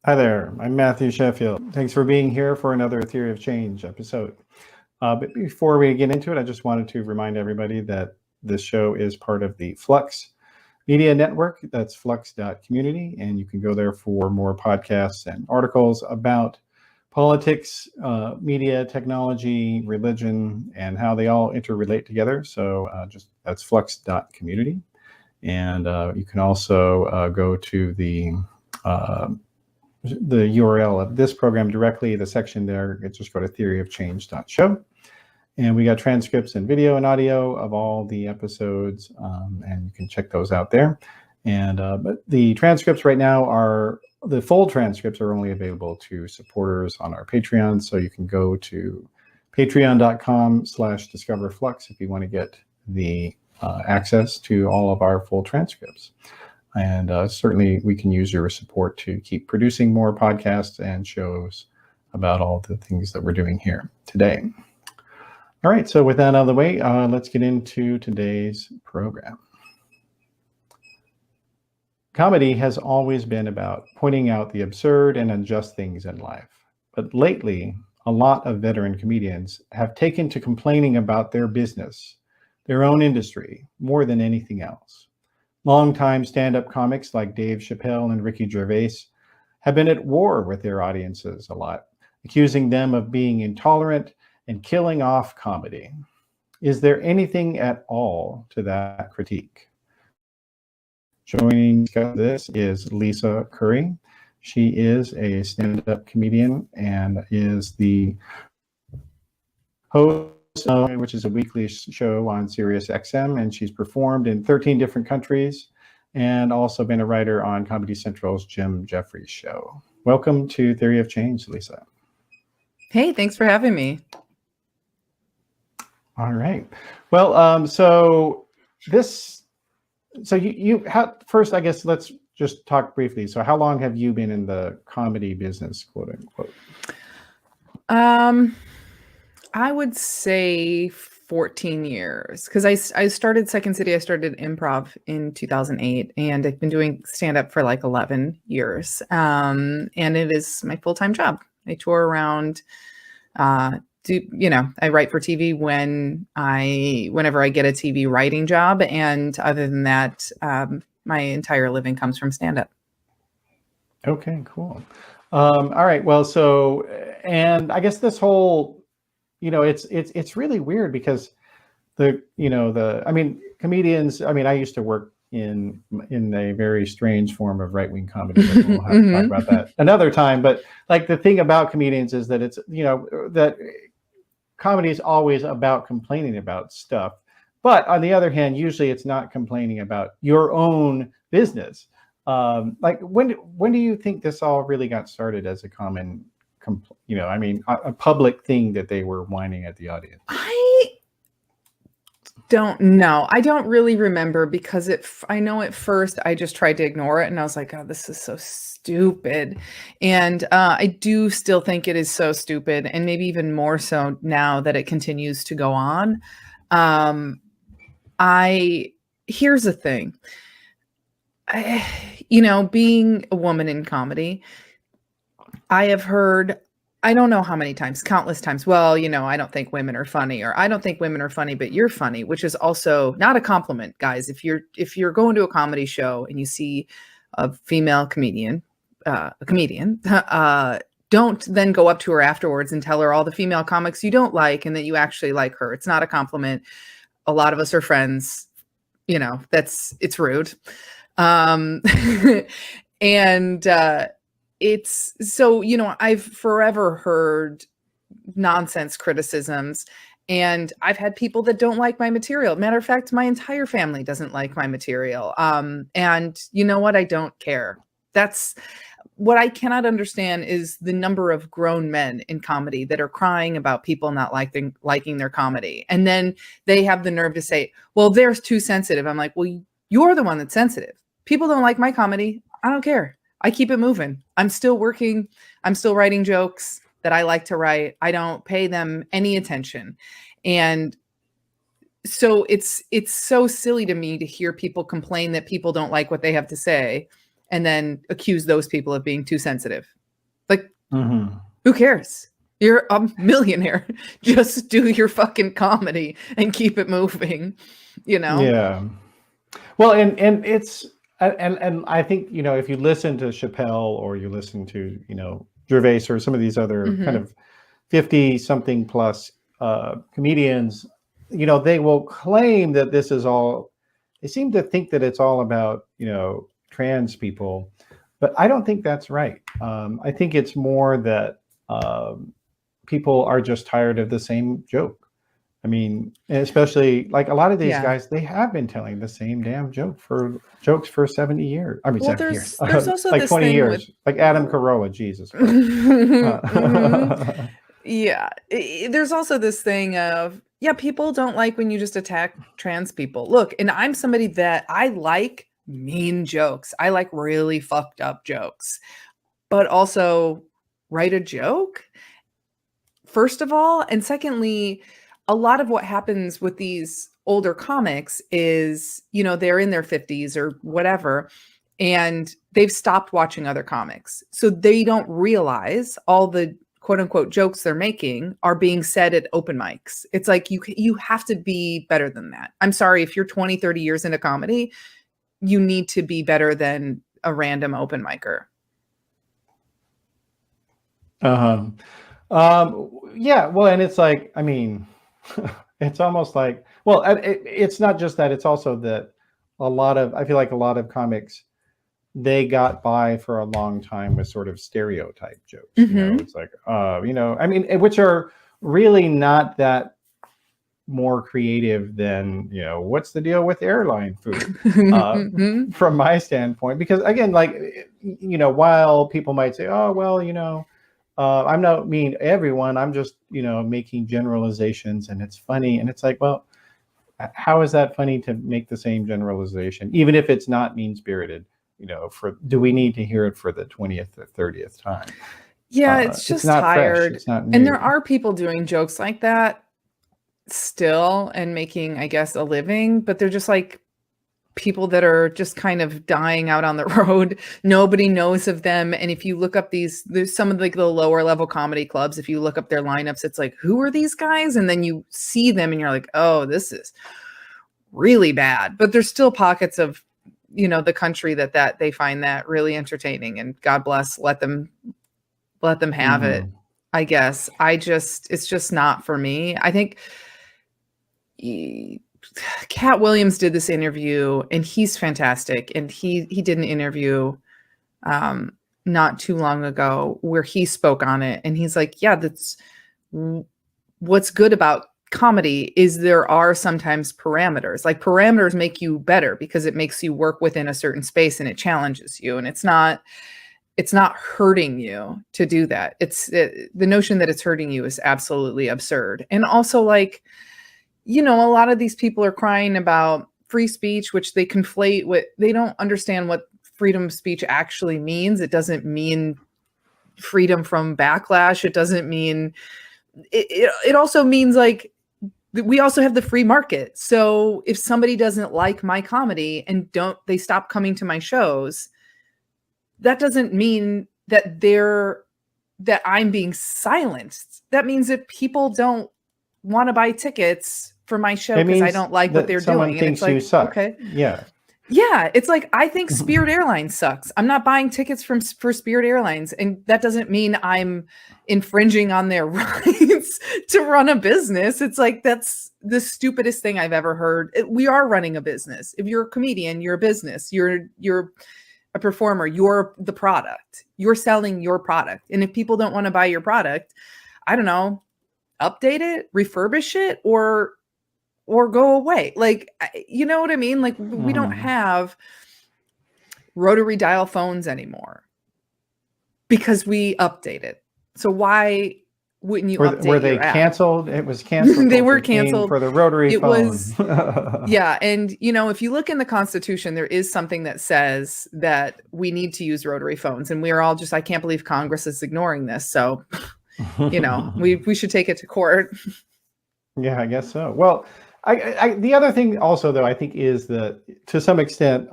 Hi there, I'm Matthew Sheffield. Thanks for being here for another Theory of Change episode. But before we get into it, I just wanted to remind everybody that this show is part of the Flux Media Network. That's flux.community, and you can go there for more podcasts and articles about politics, media, technology, religion, and how they all interrelate together. So that's flux.community. And you can also go to the URL of this program directly, the section there, just go to theoryofchange.show. And we got transcripts and video and audio of all the episodes, and you can check those out there. And but the transcripts right now the full transcripts are only available to supporters on our Patreon. So you can go to patreon.com/discoverflux if you want to get the access to all of our full transcripts. And certainly we can use your support to keep producing more podcasts and shows about all the things that we're doing here today. All right, so with that out of the way, let's get into today's program. Comedy has always been about pointing out the absurd and unjust things in life. But lately, a lot of veteran comedians have taken to complaining about their business, their own industry, more than anything else. Longtime stand-up comics like Dave Chapelle and Ricky Gervais have been at war with their audiences a lot, accusing them of being intolerant and killing off comedy. Is there anything at all to that critique? Joining this is Lisa Curry. She is a stand-up comedian and is the host, which is a weekly show on SiriusXM, and she's performed in 13 different countries and also been a writer on Comedy Central's Jeffries show. Welcome to Theory of Change, Lisa. Hey, thanks for having me. All right. Well, so first, I guess let's just talk briefly. So how long have you been in the comedy business, quote unquote? I would say 14 years, because I started Second City. I started improv in 2008, and I've been doing stand-up for like 11 years. And it is my full-time job. I tour around, I write for TV whenever I get a TV writing job. And other than that, my entire living comes from stand-up. Okay, cool. All right. Well, so, and I guess this whole, it's really weird because comedians, I used to work in a very strange form of right-wing comedy, but we'll have to talk about that another time. But like the thing about comedians is that it's, that comedy is always about complaining about stuff. But on the other hand, usually it's not complaining about your own business. Like when do you think this all really got started as a common, a public thing that they were whining at the audience? I don't know. I don't really remember, because I know at first I just tried to ignore it, and I was like, oh, this is so stupid. And I do still think it is so stupid, and maybe even more so now that it continues to go on. Here's the thing. Being a woman in comedy, I have heard, I don't know how many times, countless times, well, I don't think women are funny, or I don't think women are funny, but you're funny, which is also not a compliment, guys. If you're going to a comedy show and you see a female comedian, don't then go up to her afterwards and tell her all the female comics you don't like and that you actually like her. It's not a compliment. A lot of us are friends. It's rude. And it's so, I've forever heard nonsense criticisms, and I've had people that don't like my material. Matter of fact, my entire family doesn't like my material. And you know what? I don't care. That's what I cannot understand, is the number of grown men in comedy that are crying about people not liking their comedy. And then they have the nerve to say, well, they're too sensitive. I'm like, well, you're the one that's sensitive. People don't like my comedy. I don't care. I keep it moving. I'm still working. I'm still writing jokes that I like to write. I don't pay them any attention. And so it's so silly to me to hear people complain that people don't like what they have to say. and then accuse those people of being too sensitive. Like, Mhm. who cares? You're a millionaire. Just do your fucking comedy and keep it moving, you know? Yeah. Well, and it's and I think, you know, if you listen to Chapelle or you listen to, you know, Gervais or some of these other kind of 50 something plus comedians, you know, they will claim that this is all, they seem to think that it's all about, you know, trans people, but I don't think that's right. I think it's more that people are just tired of the same joke. I mean, and especially like a lot of these guys, they have been telling the same damn jokes for 70 years. I mean, Well, 70 years, there's also like this 20 thing years, like Adam Carolla, Jesus Christ. Yeah. There's also this thing of, yeah, people don't like when you just attack trans people. Look, and I'm somebody that I like mean jokes. I like really fucked up jokes, but also write a joke, first of all. And secondly, a lot of what happens with these older comics is, you know, they're in their 50s or whatever, and they've stopped watching other comics. So they don't realize all the quote unquote jokes they're making are being said at open mics. It's like, you have to be better than that. I'm sorry, if you're 20, 30 years into comedy, you need to be better than a random open micer. Yeah, well, and it's like, I mean, it's almost like, well, it's not just that, it's also that I feel like a lot of comics, they got by for a long time with sort of stereotype jokes. You know, it's like, you know, I mean, which are really not that more creative than, you know, what's the deal with airline food from my standpoint, because again, like, you know, while people might say, oh, well, you know, I'm not mean everyone, I'm just, you know, making generalizations and it's funny. And it's like, well, how is that funny to make the same generalization, even if it's not mean spirited? You know, do we need to hear it for the 20th or 30th time? Yeah, it's just not tired. fresh, it's not new. And there are people doing jokes like that still and making, I guess, a living, but they're just like people that are just kind of dying out on the road. Nobody knows of them. And if you look up there's some of like the lower level comedy clubs, if you look up their lineups, it's like, who are these guys? And then you see them and you're like, oh, this is really bad. But there's still pockets of, you know, the country that they find that really entertaining, and God bless, let them have it. I guess it's just not for me. I think Cat Williams did this interview and he's fantastic. And he did an interview not too long ago where he spoke on it. And he's like, yeah, that's what's good about comedy is there are sometimes parameters. Like parameters make you better because it makes you work within a certain space and it challenges you. And it's not hurting you to do that. The notion that it's hurting you is absolutely absurd. And also, like, you know, a lot of these people are crying about free speech, which they conflate with, they don't understand what freedom of speech actually means. It doesn't mean freedom from backlash. It doesn't mean, it also means like, we also have the free market. So if somebody doesn't like my comedy and they stop coming to my shows, that doesn't mean that I'm being silenced. That means that people don't want to buy tickets for my show because I don't like what they're doing. And it's like, you suck. Okay. Yeah. Yeah. It's like, I think Spirit Airlines sucks. I'm not buying tickets for Spirit Airlines. And that doesn't mean I'm infringing on their rights to run a business. It's like, that's the stupidest thing I've ever heard. We are running a business. If you're a comedian, you're a business. You're a performer. You're the product. You're selling your product. And if people don't want to buy your product, I don't know, update it, refurbish it, or go away. Like, you know what I mean? Like, we don't have rotary dial phones anymore because we updated. So why wouldn't you update? Were they canceled? It was canceled. They were canceled for the rotary phone. Yeah. And, you know, if you look in the Constitution, there is something that says that we need to use rotary phones. And we are all just, I can't believe Congress is ignoring this. So, you know, we should take it to court. Yeah, I guess so. Well, the other thing also, though, I think is that to some extent,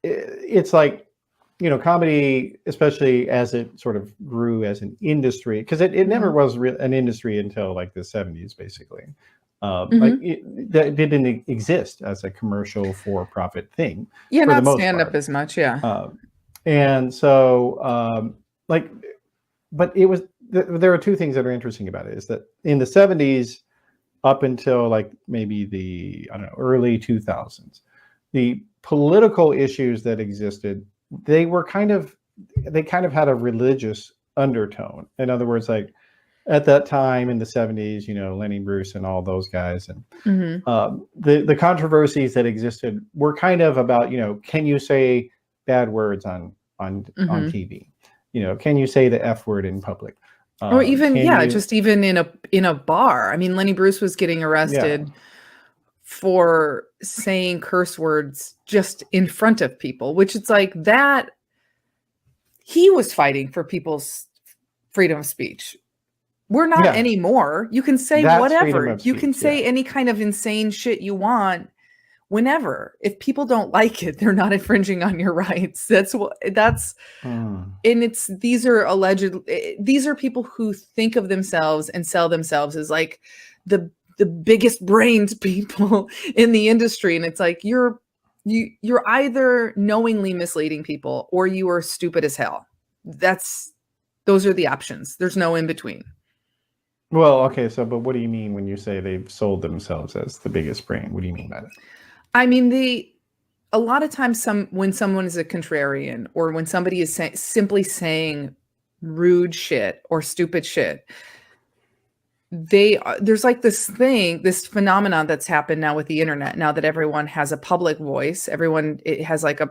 it's like, comedy, especially as it sort of grew as an industry, because it never was an industry until like the 70s, basically. Like it didn't exist as a commercial for-profit thing. Yeah, for the not most stand up part. as much. Yeah. And so, like, but it was, there are two things that are interesting about it, is that in the 70s, up until like maybe the, I don't know, early 2000s, the political issues that existed, they kind of had a religious undertone. In other words, like at that time in the 70s, Lenny Bruce and all those guys, and the controversies that existed were kind of about, can you say bad words on TV? Can you say the F word in public? Or even, Can you, just even in a bar. I mean, Lenny Bruce was getting arrested for saying curse words just in front of people, which it's like that. He was fighting for people's freedom of speech. We're not anymore. You can say whatever. You can say any kind of insane shit you want whenever. If people don't like it, they're not infringing on your rights. And these are people who think of themselves and sell themselves as like the biggest brained people in the industry. And it's like, you're either knowingly misleading people or you are stupid as hell. Those are the options. There's no in between. Well, okay. So, but what do you mean when you say they've sold themselves as the biggest brain? What do you mean by that? I mean, a lot of times when someone is a contrarian, or when somebody is simply saying rude shit or stupid shit, there's like this phenomenon that's happened now with the internet. Now that everyone has a public voice, it has like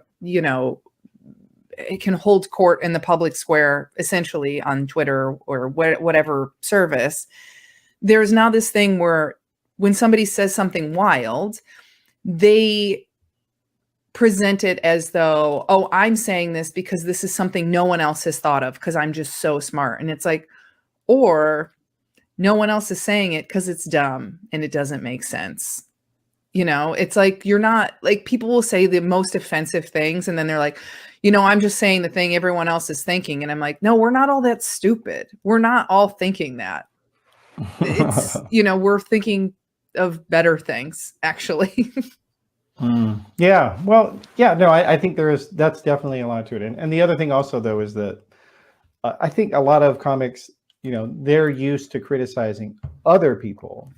it can hold court in the public square, essentially on Twitter or whatever service. There's now this thing where when somebody says something wild, they present it as though, oh, I'm saying this because this is something no one else has thought of because I'm just so smart. And it's like, or no one else is saying it because it's dumb and it doesn't make sense. It's like, you're not, like, people will say the most offensive things and then they're like, I'm just saying the thing everyone else is thinking. And I'm like, no, we're not all that stupid. We're not all thinking that. It's, we're thinking of better things, actually. Yeah. Well, yeah, no, I think that's definitely a lot to it. And the other thing also, though, is that I think a lot of comics, they're used to criticizing other people,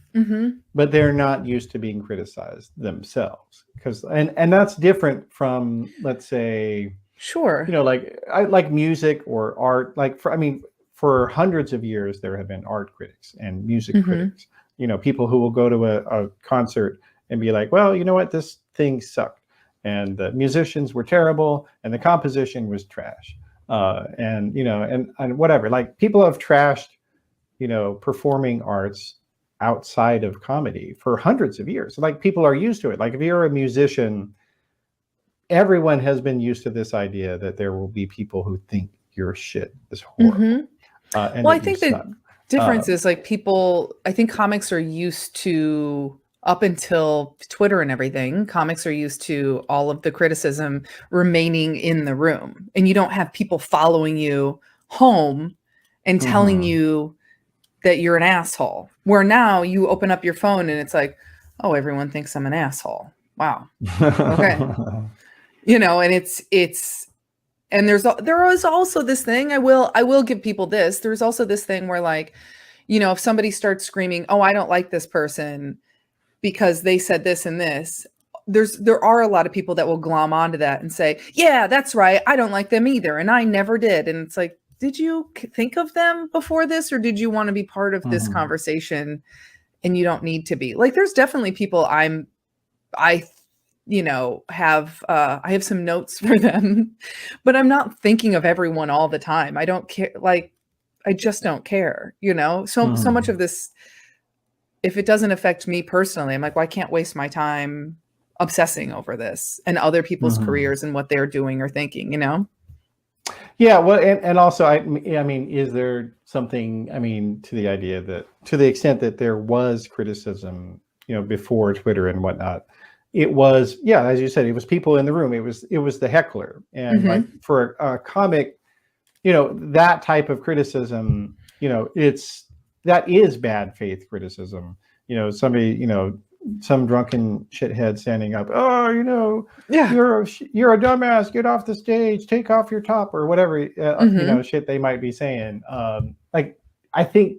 but they're not used to being criticized themselves. And that's different from, let's say, sure, like music or art. Like for hundreds of years, there have been art critics and music critics. People who will go to a concert and be like, well, you know what, this thing sucked, and the musicians were terrible, and the composition was trash, and whatever. Like, people have trashed, performing arts outside of comedy for hundreds of years. Like, people are used to it. Like, if you're a musician, everyone has been used to this idea that there will be people who think your shit is horrible. Well, I think the difference is, like, I think comics are used to, up until Twitter and everything, comics are used to all of the criticism remaining in the room. And you don't have people following you home and telling you that you're an asshole. Where now you open up your phone and it's like, oh, everyone thinks I'm an asshole. Wow. Okay. And it's, and there is also this thing, I will give people this. There's also this thing where, like, if somebody starts screaming, oh, I don't like this person because they said this and this, there are a lot of people that will glom onto that and say, yeah, that's right, I don't like them either, and I never did. And it's like, did you think of them before this, or did you want to be part of this conversation? And you don't need to be. Like, there's definitely people I have some notes for them, but I'm not thinking of everyone all the time. I don't care. Like, I just don't care, so much of this, if it doesn't affect me personally, I'm like, well, I can't waste my time obsessing over this and other people's careers and what they're doing or thinking, Yeah. Well, and also, I mean, is there something, to the idea that, to the extent that there was criticism, before Twitter and whatnot, it was, yeah, as you said, it was people in the room. It was the heckler. And like for a comic, that type of criticism, that is bad faith criticism. Somebody, some drunken shithead standing up, oh, Yeah. you're a dumbass, get off the stage, take off your top, or whatever, shit they might be saying. Like, I think,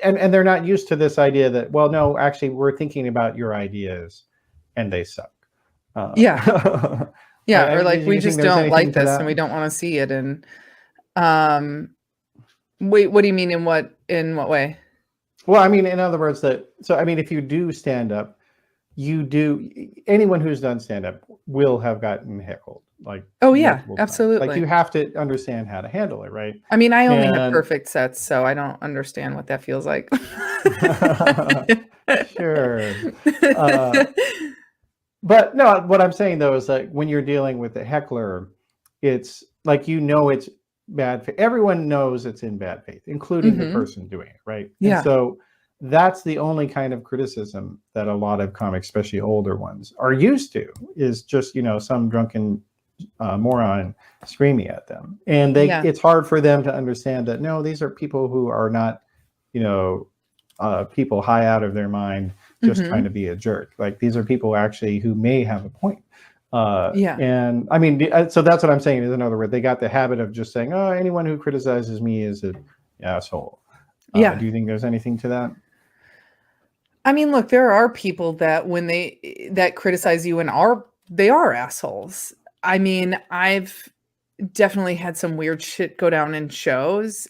and they're not used to this idea that, well, no, actually, we're thinking about your ideas and they suck. Yeah. Yeah. Or like, we just don't like this and we don't want to see it. And wait, what do you mean in what way? Well, I mean, in other words, if you do stand up, anyone who's done stand up will have gotten heckled. Like, oh yeah, absolutely. Like, you have to understand how to handle it, right? I mean, I only have perfect sets, so I don't understand what that feels like. Sure. But no, what I'm saying though is that when you're dealing with a heckler, it's like, it's bad faith. Everyone knows it's in bad faith, including the person doing it, right? Yeah. And so that's the only kind of criticism that a lot of comics, especially older ones, are used to, is just, some drunken moron screaming at them. And it's hard for them to understand that, no, these are people who are not, people high out of their mind, just trying to be a jerk. Like, these are people actually who may have a point. And I mean, so that's what I'm saying, is, in other words, they got the habit of just saying, oh, anyone who criticizes me is an asshole. Do you think there's anything to that? I mean, look, there are people that that criticize you and they are assholes. I mean, I've definitely had some weird shit go down in shows,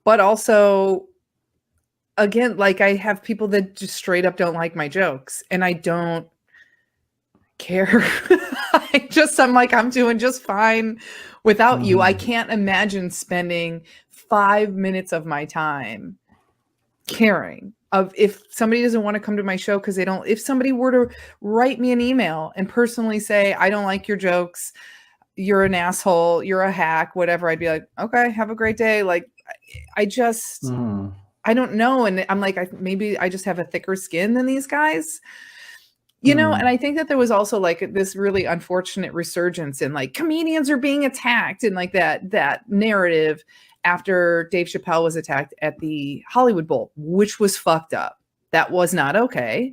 but also, again, like, I have people that just straight up don't like my jokes, and I don't care. I'm like, I'm doing just fine without you. I can't imagine spending 5 minutes of my time caring of if somebody doesn't want to come to my show because if somebody were to write me an email and personally say, I don't like your jokes, you're an asshole, you're a hack, whatever, I'd be like, okay, have a great day. Like, I just, I don't know. And I'm like, maybe I just have a thicker skin than these guys, and I think that there was also like this really unfortunate resurgence in like comedians are being attacked and like that narrative after Dave Chapelle was attacked at the Hollywood Bowl, which was fucked up. That was not okay.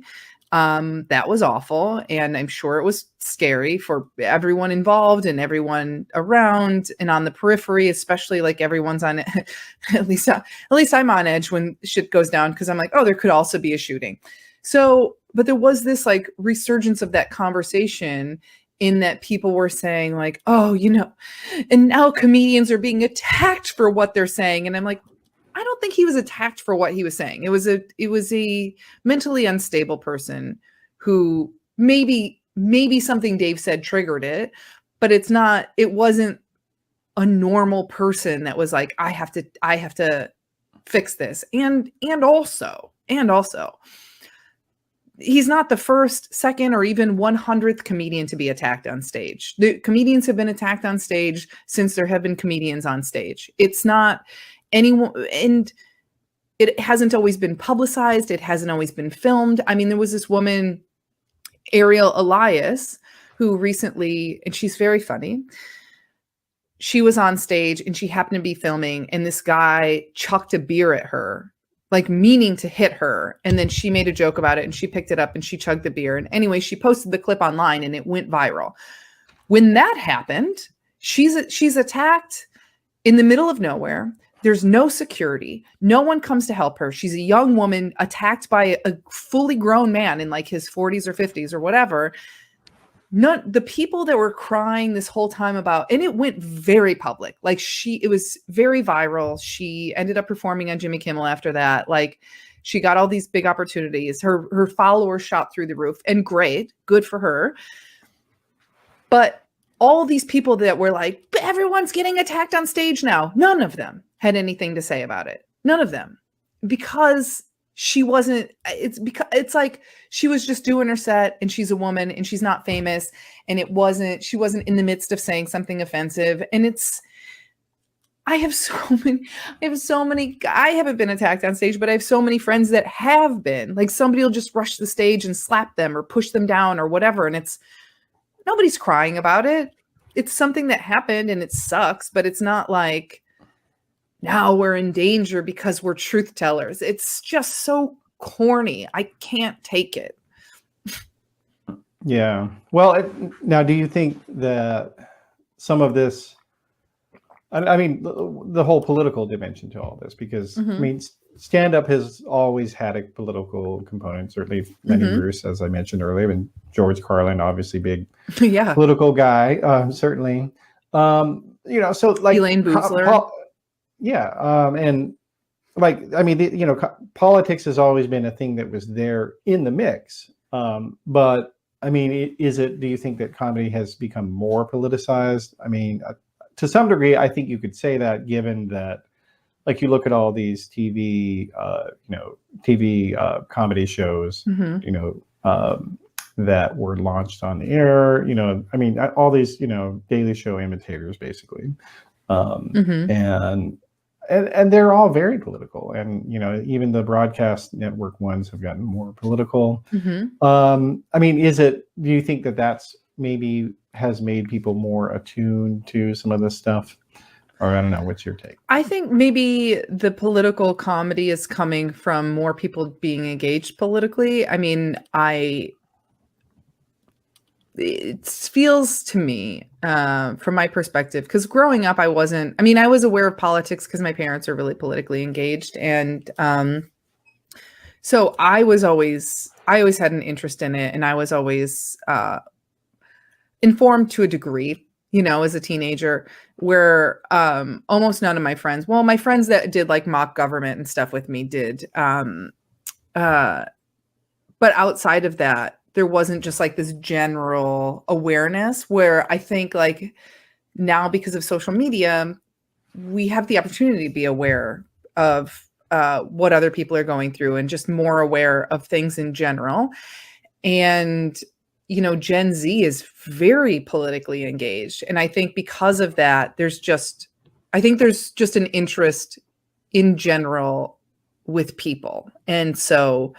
That was awful. And I'm sure it was scary for everyone involved and everyone around and on the periphery, especially like everyone's on it. At least I'm on edge when shit goes down, because I'm like, oh, there could also be a shooting. So, but there was this like resurgence of that conversation in that people were saying like, oh, and now comedians are being attacked for what they're saying. And I'm like, I don't think he was attacked for what he was saying. It was a mentally unstable person who maybe something Dave said triggered it, but it wasn't a normal person that was like, I have to fix this. And also, he's not the first, second, or even 100th comedian to be attacked on stage. The comedians have been attacked on stage since there have been comedians on stage. It's not anyone, and it hasn't always been publicized. It hasn't always been filmed. I mean, there was this woman, Ariel Elias, who recently, and she's very funny, she was on stage and she happened to be filming, and this guy chucked a beer at her, like meaning to hit her. And then she made a joke about it and she picked it up and she chugged the beer. And anyway, she posted the clip online and it went viral. When that happened, she's attacked in the middle of nowhere. There's no security. No one comes to help her. She's a young woman attacked by a fully grown man in like his 40s or 50s or whatever. The people that were crying this whole time about, and it went very public. Like it was very viral. She ended up performing on Jimmy Kimmel after that. Like, she got all these big opportunities. Her followers shot through the roof, and great, good for her. But all these people that were like, everyone's getting attacked on stage now, none of them had anything to say about it. None of them, because she wasn't, it's like she was just doing her set, and she's a woman and she's not famous, and she wasn't in the midst of saying something offensive. And I have so many, I haven't been attacked on stage, but I have so many friends that have been. Like somebody will just rush the stage and slap them or push them down or whatever. And nobody's crying about it. It's something that happened and it sucks, but it's not like now we're in danger because we're truth tellers. It's just so corny. I can't take it. Yeah. Well, now, do you think that some of this, I mean, the whole political dimension to all this, because I mean, stand-up has always had a political component, certainly many years, as I mentioned earlier, and George Carlin, obviously big political guy, certainly. You know, so like Elaine Boozler. And like, I mean, politics has always been a thing that was there in the mix. But I mean, do you think that comedy has become more politicized? I mean, to some degree, I think you could say that, given that, like, you look at all these TV comedy shows, that were launched on the air. I mean, all these, Daily Show imitators, basically, and they're all very political, and even the broadcast network ones have gotten more political. I mean, do you think that that's maybe has made people more attuned to some of this stuff? Or I don't know, what's your take? I think maybe the political comedy is coming from more people being engaged politically. I mean, it feels to me, from my perspective, because growing up, I was aware of politics because my parents are really politically engaged. And so I always had an interest in it, and I was always informed to a degree, as a teenager, where almost none of my friends, my friends that did like mock government and stuff with me did. But outside of that, there wasn't just like this general awareness, where I think like now, because of social media, we have the opportunity to be aware of what other people are going through, and just more aware of things in general. And Gen Z is very politically engaged. And I think because of that, there's just an interest in general with people. And so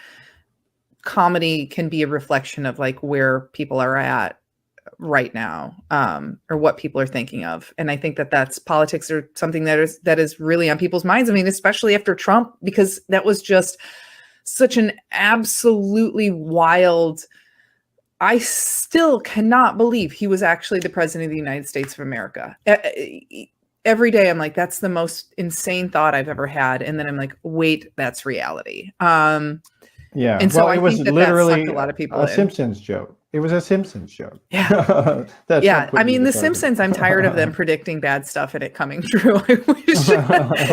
comedy can be a reflection of like where people are at right now, or what people are thinking of. And I think that's politics, or something that is really on people's minds. I mean, especially after Trump, because that was just such an absolutely wild, I still cannot believe he was actually the president of the United States of America. Every day I'm like, that's the most insane thought I've ever had. And then I'm like, wait, that's reality. And so I think that literally sucked a lot of people in. Simpsons joke. It was a Simpsons joke. Yeah. Yeah. I mean, the Simpsons, I'm tired of them predicting bad stuff and it coming true. I wish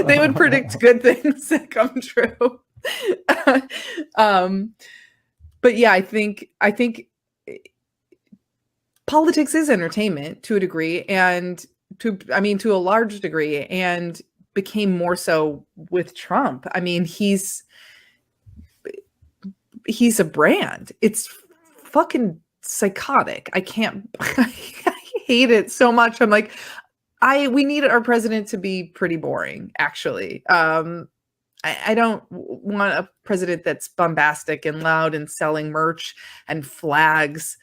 they would predict good things that come true. But yeah, I think politics is entertainment to a degree, and to a large degree, and became more so with Trump. I mean, he's a brand. It's fucking psychotic. I hate it so much. I'm like, we need our president to be pretty boring, actually. I don't want a president that's bombastic and loud and selling merch and flags.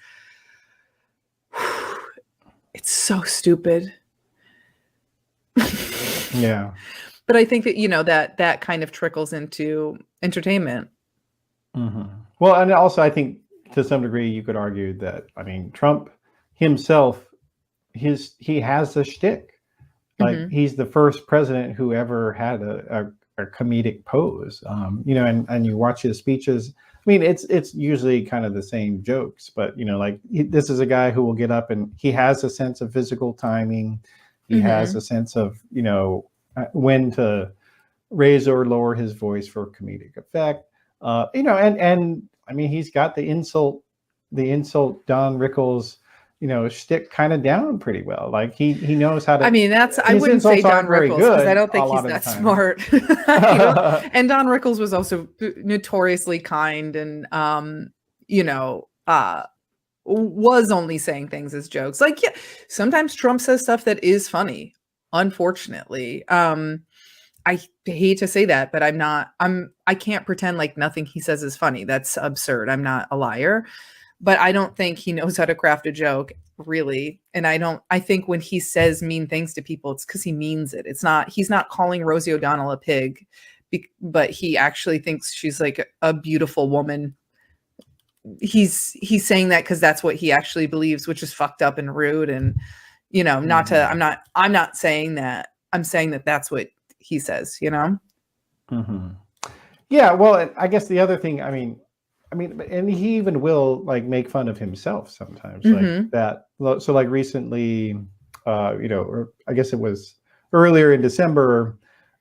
It's so stupid. Yeah. But I think that that kind of trickles into entertainment. Well, and also I think to some degree you could argue that, I mean, Trump himself, he has a shtick. Like, he's the first president who ever had a comedic pose. And you watch his speeches. I mean, it's usually kind of the same jokes, but this is a guy who will get up, and he has a sense of physical timing. He has a sense of when to raise or lower his voice for comedic effect. And I mean, he's got the insult Don Rickles, shtick kind of down pretty well. Like he knows how to. I mean, I wouldn't say Don Rickles, because I don't think he's that smart. And Don Rickles was also notoriously kind, and was only saying things as jokes. Like, yeah, sometimes Trump says stuff that is funny. unfortunately. I hate to say that, but I can't pretend like nothing he says is funny. That's absurd. I'm not a liar, but I don't think he knows how to craft a joke, really. And I think when he says mean things to people, it's because he means it. He's not calling Rosie O'Donnell a pig, but he actually thinks she's like a beautiful woman. He's saying that because that's what he actually believes, which is fucked up and rude. And, I'm not saying that. I'm saying that that's what he says, Mm-hmm. Yeah. Well, and I guess the other thing, and he even will like make fun of himself sometimes, like that. So like recently, or I guess it was earlier in December,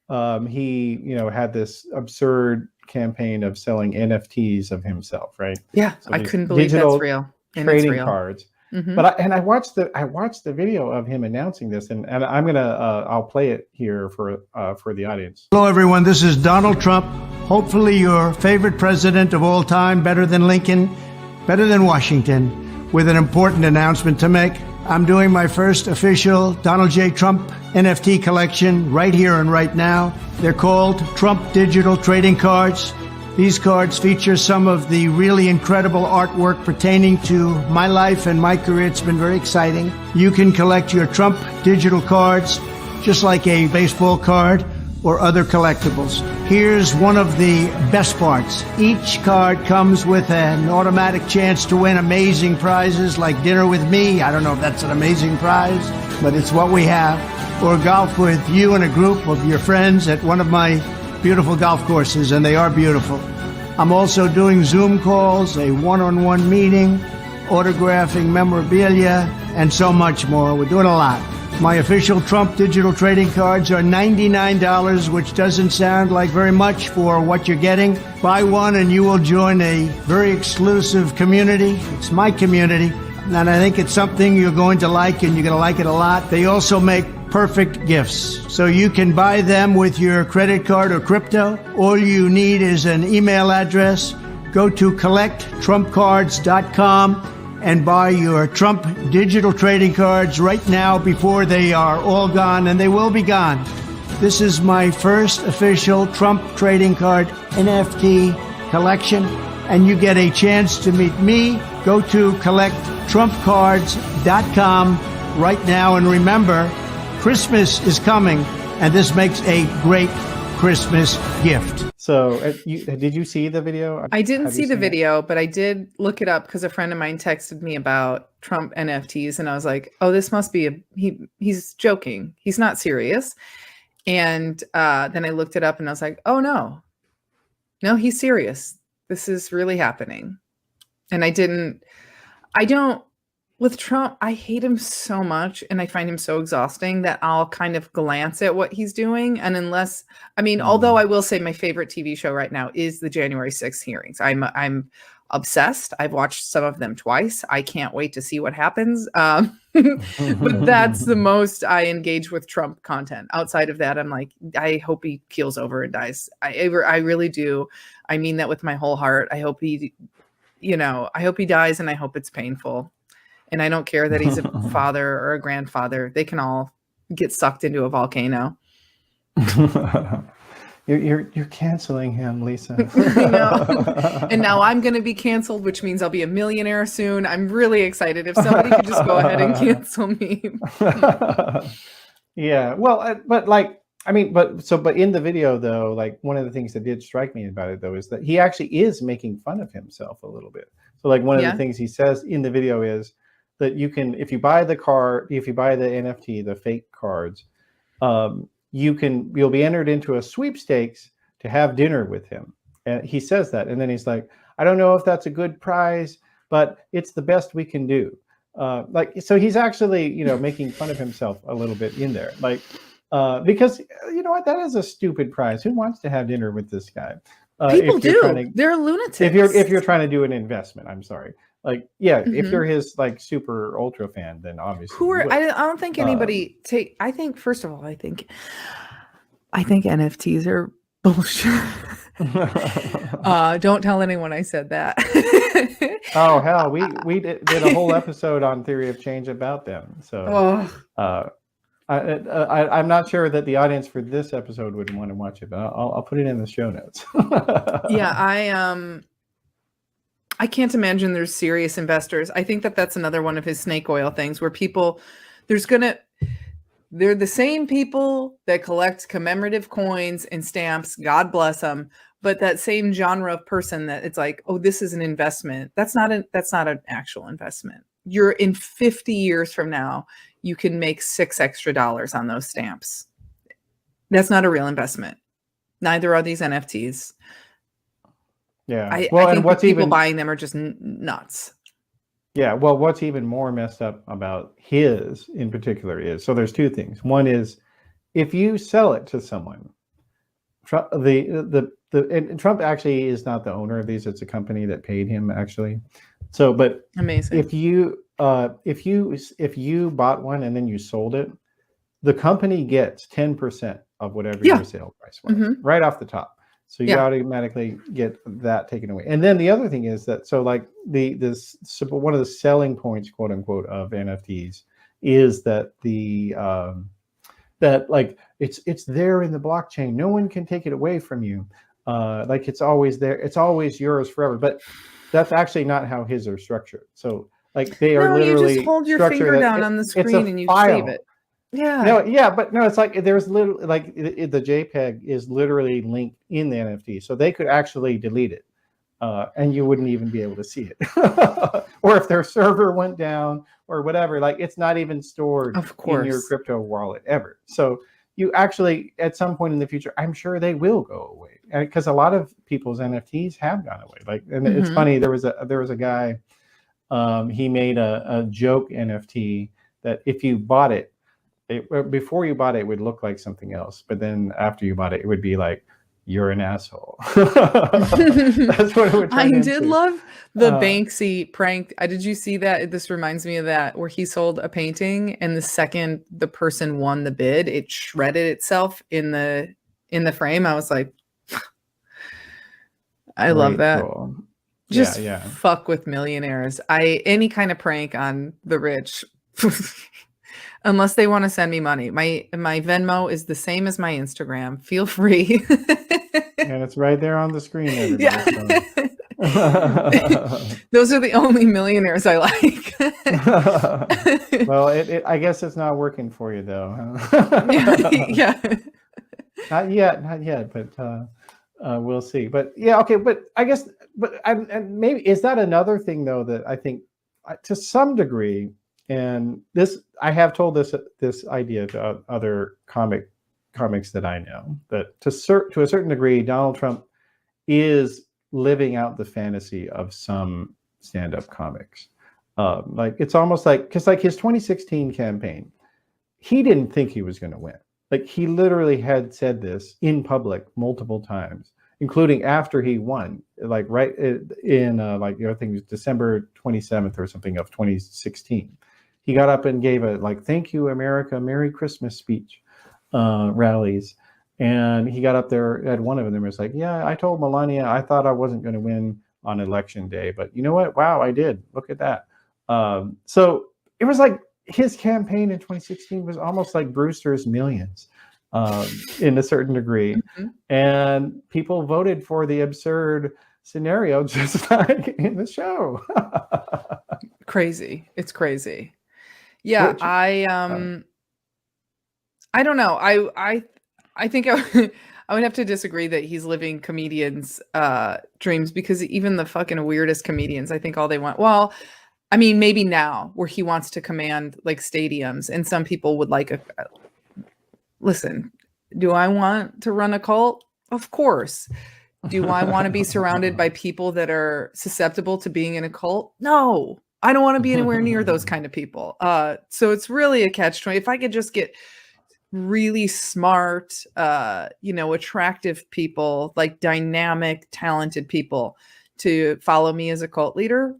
he, had this absurd campaign of selling NFTs of himself, right? Yeah, so I couldn't believe that's real. Trading cards. But I watched the video of him announcing this, and I'm gonna I'll play it here for the audience. Hello, everyone. This is Donald Trump. Hopefully, your favorite president of all time, better than Lincoln, better than Washington, with an important announcement to make. I'm doing my first official Donald J. Trump NFT collection right here and right now. They're called Trump Digital Trading Cards. These cards feature some of the really incredible artwork pertaining to my life and my career. It's been very exciting. You can collect your Trump digital cards just like a baseball card or other collectibles. Here's one of the best parts. Each card comes with an automatic chance to win amazing prizes like dinner with me. I don't know if that's an amazing prize, but it's what we have. Or golf with you and a group of your friends at one of my beautiful golf courses, and they are beautiful. I'm also doing Zoom calls, a one-on-one meeting, autographing memorabilia, and so much more. We're doing a lot. My official Trump digital trading cards are $99, which doesn't sound like very much for what you're getting. Buy one and you will join a very exclusive community. It's my community, and I think it's something you're going to like, and you're going to like it a lot. They also make perfect gifts. So you can buy them with your credit card or crypto. All you need is an email address. Go to collecttrumpcards.com and buy your Trump digital trading cards right now before they are all gone, and they will be gone. This is my first official Trump trading card NFT collection, and you get a chance to meet me. Go to collecttrumpcards.com right now, and remember, Christmas is coming, and this makes a great Christmas gift. So did you see the video? I didn't see the video, but I did look it up because a friend of mine texted me about Trump NFTs, and I was like, oh, this must be he's joking. He's not serious. And then I looked it up and I was like, oh, no, he's serious. This is really happening. And with Trump, I hate him so much and I find him so exhausting that I'll kind of glance at what he's doing. And although I will say my favorite TV show right now is the January 6th hearings. I'm obsessed. I've watched some of them twice. I can't wait to see what happens. But that's the most I engage with Trump content. Outside of that, I'm like, I hope he keels over and dies. I really do. I mean that with my whole heart. I hope he dies, and I hope it's painful. And I don't care that he's a father or a grandfather. They can all get sucked into a volcano. You're canceling him, Lisa. I know. And now I'm going to be canceled, which means I'll be a millionaire soon. I'm really excited. If somebody could just go ahead and cancel me. Yeah. Well, but in the video though, like one of the things that did strike me about it though is that he actually is making fun of himself a little bit. So like one of the things he says in the video is that you can, if you buy the NFT, the fake cards, you'll be entered into a sweepstakes to have dinner with him. And he says that, and then he's like, I don't know if that's a good prize, but it's the best we can do. So he's actually, making fun of himself a little bit in there, because you know what, that is a stupid prize. Who wants to have dinner with this guy? People do. They're lunatics. If you're trying to do an investment, I'm sorry. If you're his super ultra fan, then obviously I don't think anybody I think first of all, I think NFTs are bullshit. Don't tell anyone I said that. Oh hell, we did a whole episode on Theory of Change about them. So I'm not sure that the audience for this episode would want to watch it, but I'll put it in the show notes. Yeah, I can't imagine there's serious investors. I think that that's another one of his snake oil things where people, they're the same people that collect commemorative coins and stamps, God bless them, but that same genre of person that it's like, oh, this is an investment. That's not an actual investment. You're in 50 years from now, you can make $6 extra on those stamps. That's not a real investment. Neither are these NFTs. Yeah. I Well, think and what's people even buying them are just nuts. yeah, well, what's even more messed up about his in particular is, so there's two things. One is if you sell it to someone, Trump, and Trump actually is not the owner of these. It's a company that paid him actually. So, but Amazing. if you bought one and then you sold it, the company gets 10% of whatever your sale price was right off the top. So you automatically get that taken away. And then the other thing is that, so like one of the selling points, quote unquote, of NFTs is that that like it's there in the blockchain. No one can take it away from you. Like it's always there. It's always yours forever. But that's actually not how his are structured. So like they are literally you just hold your finger down on the screen and you save it. Yeah. No, yeah, but no, it's like there's literally like the JPEG is literally linked in the NFT, so they could actually delete it, and you wouldn't even be able to see it. Or if their server went down or whatever, like it's not even stored in your crypto wallet ever. So you actually, at some point in the future, I'm sure they will go away, because a lot of people's NFTs have gone away. Like, and it's funny, there was a guy, he made a joke NFT that if you bought it, before you bought it, it would look like something else, but then after you bought it, it would be like, you're an asshole. That's what it would turn into. Did love the Banksy prank. Did you see that? This reminds me of that, where he sold a painting and the second the person won the bid, it shredded itself in the frame. I was like, I love that. Cool. Just fuck with millionaires. Any kind of prank on the rich. Unless they want to send me money. My Venmo is the same as my Instagram. Feel free. And it's right there on the screen, everybody. Yeah. Those are the only millionaires I like. Well, I guess it's not working for you, though. Yeah. Not yet, but we'll see. But yeah, okay. But I guess, and maybe is that another thing, though, that I think to some degree. And this, I have told this idea to other comics that I know, that to a certain degree, Donald Trump is living out the fantasy of some stand-up comics. Like it's almost like, because like his 2016 campaign, he didn't think he was going to win. Like he literally had said this in public multiple times, including after he won, like right in like, I think it was December 27th or something of 2016. He got up and gave a like, thank you, America, Merry Christmas speech rallies. And he got up there at one of them and was like, yeah, I told Melania, I thought I wasn't going to win on election day, but you know what? Wow, I did. Look at that. So it was like his campaign in 2016 was almost like Brewster's Millions in a certain degree. And people voted for the absurd scenario, just like in the show. Crazy. It's crazy. Yeah, I don't know. I think I would have to disagree that he's living comedians' dreams, because even the fucking weirdest comedians, I think all they want. Well, I mean, maybe now where he wants to command like stadiums, and some people would like listen. Do I want to run a cult? Of course. Do I want to be surrounded by people that are susceptible to being in a cult? No. I don't want to be anywhere near those kind of people. So it's really a catch-20. If I could just get really smart, attractive people, like dynamic, talented people to follow me as a cult leader,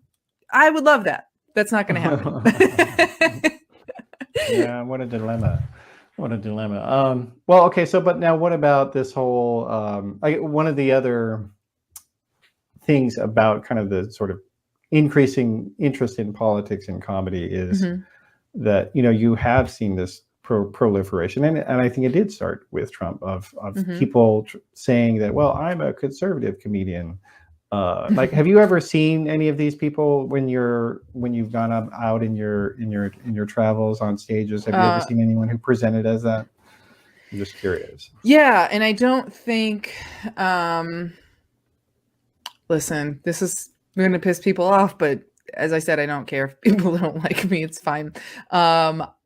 I would love that. That's not going to happen. Yeah, what a dilemma. What a dilemma. Well, okay, so but now what about this whole one of the other things about kind of the sort of increasing interest in politics and comedy is that, you have seen this proliferation, and I think it did start with Trump of Mhm. people saying that, well, I'm a conservative comedian. Like, have you ever seen any of these people when you've gone out in your travels on stages? Have you ever seen anyone who presented as that? I'm just curious. Yeah, and I don't think listen, this is going to piss people off, but as I said, I don't care if people don't like me. It's fine.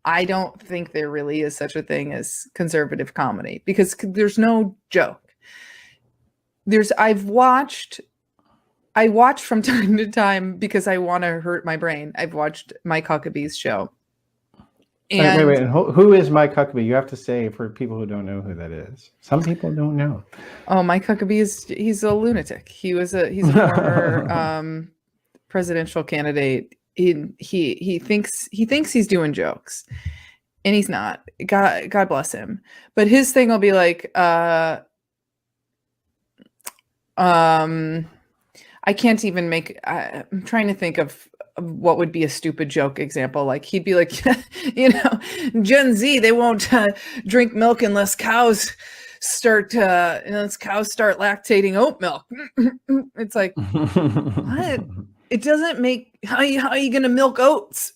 I don't think there really is such a thing as conservative comedy because there's no joke. I watch from time to time because I want to hurt my brain. I've watched Mike Huckabee's show. And wait. And who is Mike Huckabee? You have to say for people who don't know who that is. Some people don't know. Oh, Mike Huckabee he's a lunatic. He's a former presidential candidate. He thinks he's doing jokes, and he's not. God bless him. But his thing will be like, I can't even make. I'm trying to think of what would be a stupid joke example. Like he'd be like, Gen Z, they won't drink milk unless cows start lactating oat milk. It's like, what? It doesn't make how are you gonna milk oats?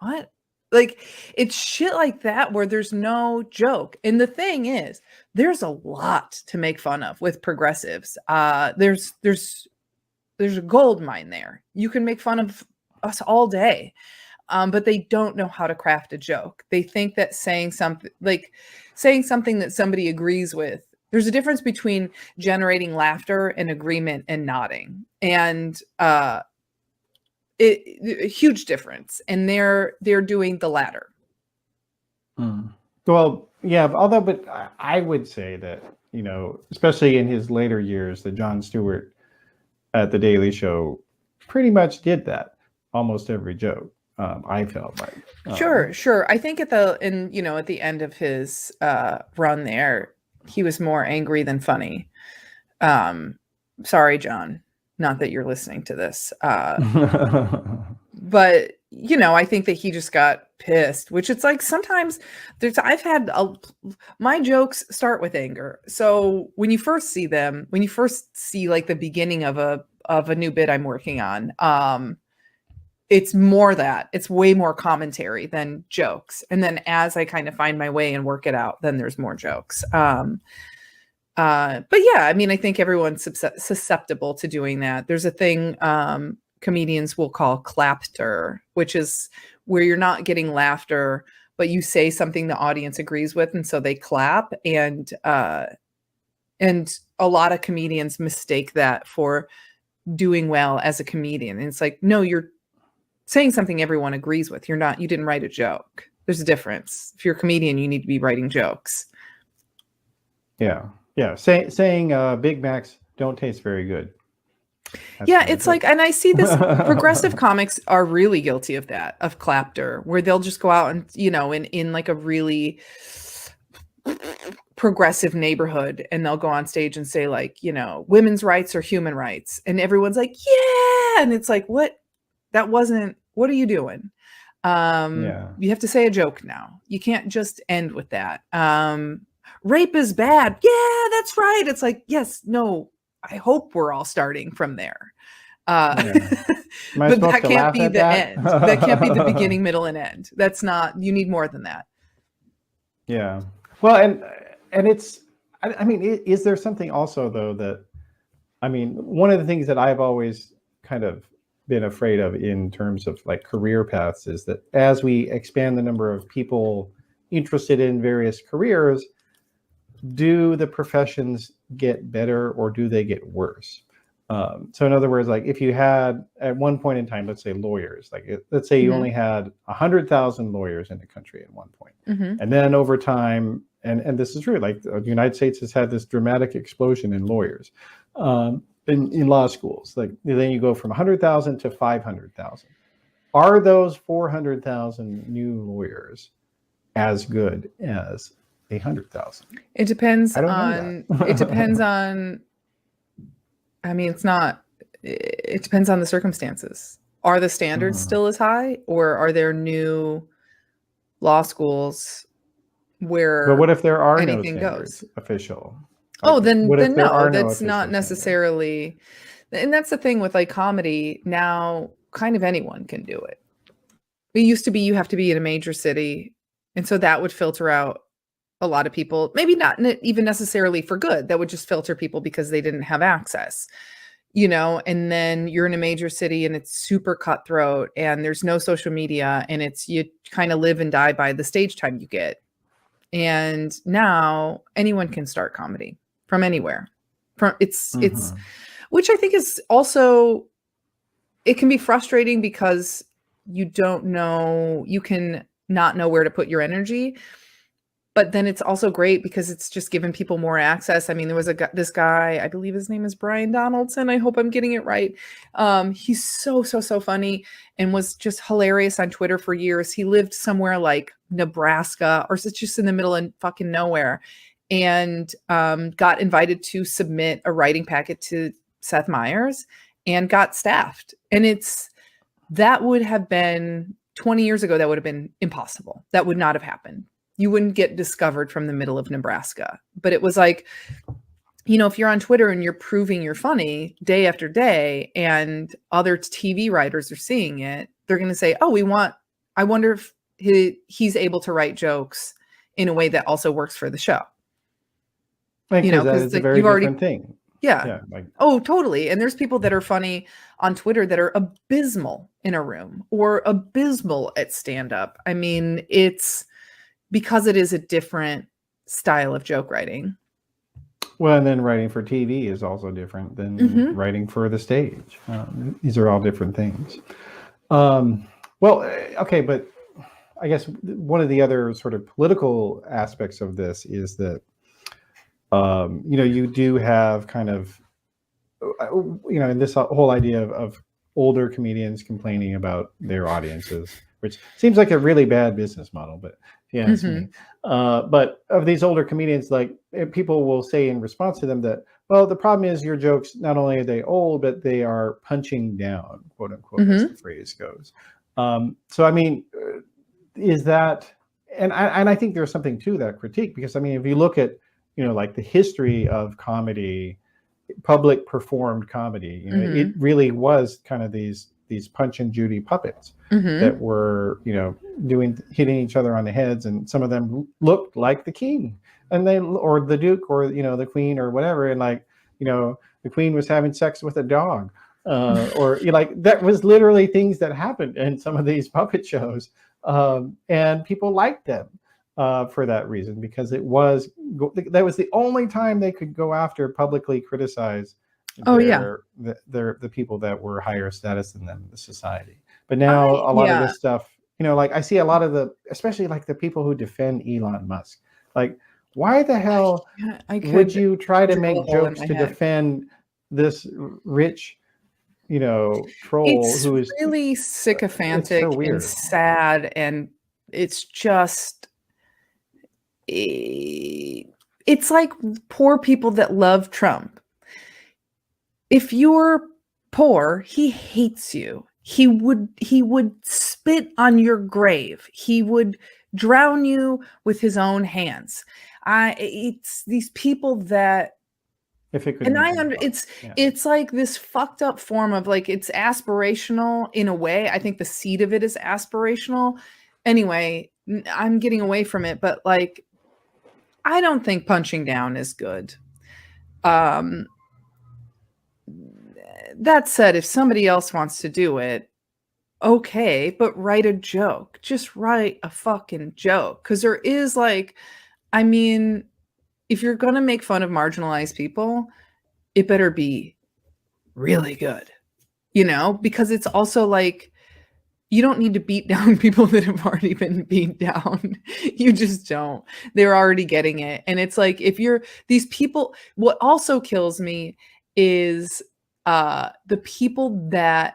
What? Like it's shit like that where there's no joke. And the thing is, there's a lot to make fun of with progressives. There's a gold mine there. You can make fun of us all day, but they don't know how to craft a joke. They think that saying something that somebody agrees with, there's a difference between generating laughter and agreement and nodding. And a huge difference. And they're doing the latter. Well, yeah, but I would say that, especially in his later years, that Jon Stewart at The Daily Show pretty much did that almost every joke. I felt like sure. I think at the end of his run there, he was more angry than funny. Sorry, John, not that you're listening to this, but I think that he just got pissed, which it's like sometimes my jokes start with anger. So when you first see like the beginning of a new bit I'm working on, it's way more commentary than jokes. And then as I kind of find my way and work it out, then there's more jokes. But yeah, I mean, I think everyone's susceptible to doing that. There's a thing comedians will call clapter, which is where you're not getting laughter, but you say something the audience agrees with, and so they clap. And a lot of comedians mistake that for doing well as a comedian. And it's like, no, you're saying something everyone agrees with. You didn't write a joke. There's a difference. If you're a comedian, you need to be writing jokes. Yeah. Saying Big Macs don't taste very good. That's it's like, and I see this, progressive comics are really guilty of that, of clapter, where they'll just go out and, in like a really progressive neighborhood, and they'll go on stage and say like, women's rights are human rights. And everyone's like, yeah. And it's like, what are you doing? You have to say a joke now. You can't just end with that. Rape is bad. Yeah, that's right. It's like, yes, no, I hope we're all starting from there. But that can't be the end. That can't be the beginning, middle, and end. That's not, you need more than that. Yeah. Well, and it's, I mean, is there something also though that, one of the things that I've always kind of been afraid of in terms of like career paths is that as we expand the number of people interested in various careers, do the professions get better or do they get worse? So in other words, like if you had at one point in time, let's say lawyers, let's say you only had 100,000 lawyers in the country at one point. And then over time, and this is true, like the United States has had this dramatic explosion in lawyers in law schools. Like then you go from 100,000 to 500,000. Are those 400,000 new lawyers as good as 100,000? It depends on, it depends on the circumstances. Are the standards still as high, or are there new law schools where But what if there are no anything standards goes. official? Oh, Like, then what if there no, are no that's official not standards? necessarily, and that's the thing with like comedy now, kind of anyone can do it. It used to be you have to be in a major city, and so that would filter out a lot of people, maybe not even necessarily for good. That would just filter people because they didn't have access, you know, and then you're in a major city and it's super cutthroat and there's no social media and it's, you kind of live and die by the stage time you get. And now anyone can start comedy from anywhere. It's which I think is also, it can be frustrating because you don't know, you can not know where to put your energy. But then it's also great because it's just given people more access. I mean, there was this guy, I believe his name is Brian Donaldson. I hope I'm getting it right. He's so funny and was just hilarious on Twitter for years. He lived somewhere like Nebraska or just in the middle of fucking nowhere, and got invited to submit a writing packet to Seth Meyers and got staffed. And that would have been 20 years ago. That would have been impossible. That would not have happened. You wouldn't get discovered from the middle of Nebraska. But it was like, you know, if you're on Twitter and you're proving you're funny day after day and other TV writers are seeing it, they're going to say, oh, I wonder if he's able to write jokes in a way that also works for the show. Because, you know, that is a very different thing. Yeah. Oh, totally. And there's people that are funny on Twitter that are abysmal in a room or abysmal at stand-up. I mean, it's because it is a different style of joke writing. Well, and then writing for TV is also different than writing for the stage. These are all different things. Okay, but I guess one of the other sort of political aspects of this is that, you know, you do have kind of, you know, in this whole idea of older comedians complaining about their audiences, which seems like a really bad business model, but yeah, it's me. But of these older comedians, like people will say in response to them that, well, the problem is your jokes, not only are they old, but they are punching down, quote unquote, as the phrase goes. So, I mean, is that, and I think there's something to that critique, because I mean, if you look at, you know, like the history of comedy, public performed comedy, you know, it really was kind of these Punch and Judy puppets that were, you know, hitting each other on the heads, and some of them looked like the king and or the duke, or, you know, the queen or whatever, and like, you know, the queen was having sex with a dog, or, you know, like that was literally things that happened in some of these puppet shows, and people liked them for that reason, because that was the only time they could go after, publicly criticize the people that were higher status than them in the society. But now a lot of this stuff, you know, like I see a lot of especially like the people who defend Elon Musk, like, why the hell would you try to make jokes to defend this rich, you know, troll who is really sycophantic and sad, and it's just, it's like poor people that love Trump. If you're poor, he hates you. He would spit on your grave. He would drown you with his own hands. It's these people that, if it could, and it's like this fucked up form of, like, it's aspirational in a way. I think the seed of it is aspirational. Anyway, I'm getting away from it, but like, I don't think punching down is good. That said, if somebody else wants to do it, okay, but write a joke. Just write a fucking joke. Because there is, like, I mean, if you're going to make fun of marginalized people, it better be really good, you know, because it's also like, you don't need to beat down people that have already been beat down. You just don't. They're already getting it. And it's like, if you're these people, what also kills me is the people that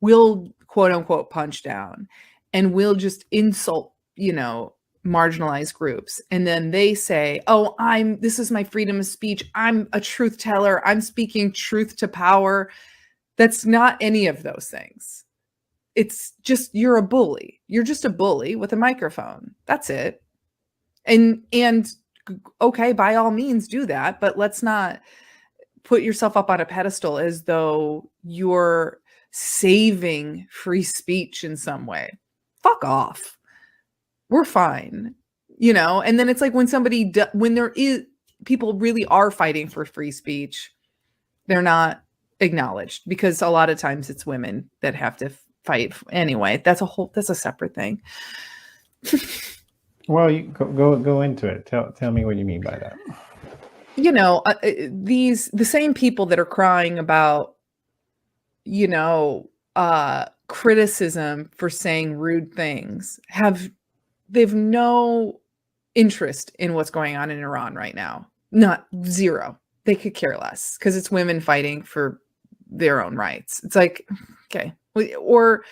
will, quote unquote, punch down and will just insult, you know, marginalized groups. And then they say, oh, this is my freedom of speech. I'm a truth teller. I'm speaking truth to power. That's not any of those things. it's just, you're a bully. You're just a bully with a microphone. That's it. And okay, by all means do that, but let's not put yourself up on a pedestal as though you're saving free speech in some way. Fuck off. We're fine. And then it's like when when there is people really are fighting for free speech, they're not acknowledged, because a lot of times it's women that have to fight anyway. That's a separate thing. Well, you go into it. Tell me what you mean by that. The same people that are crying about, criticism for saying rude things they've no interest in what's going on in Iran right now. Not zero. They could care less, because it's women fighting for their own rights. It's like, okay. Or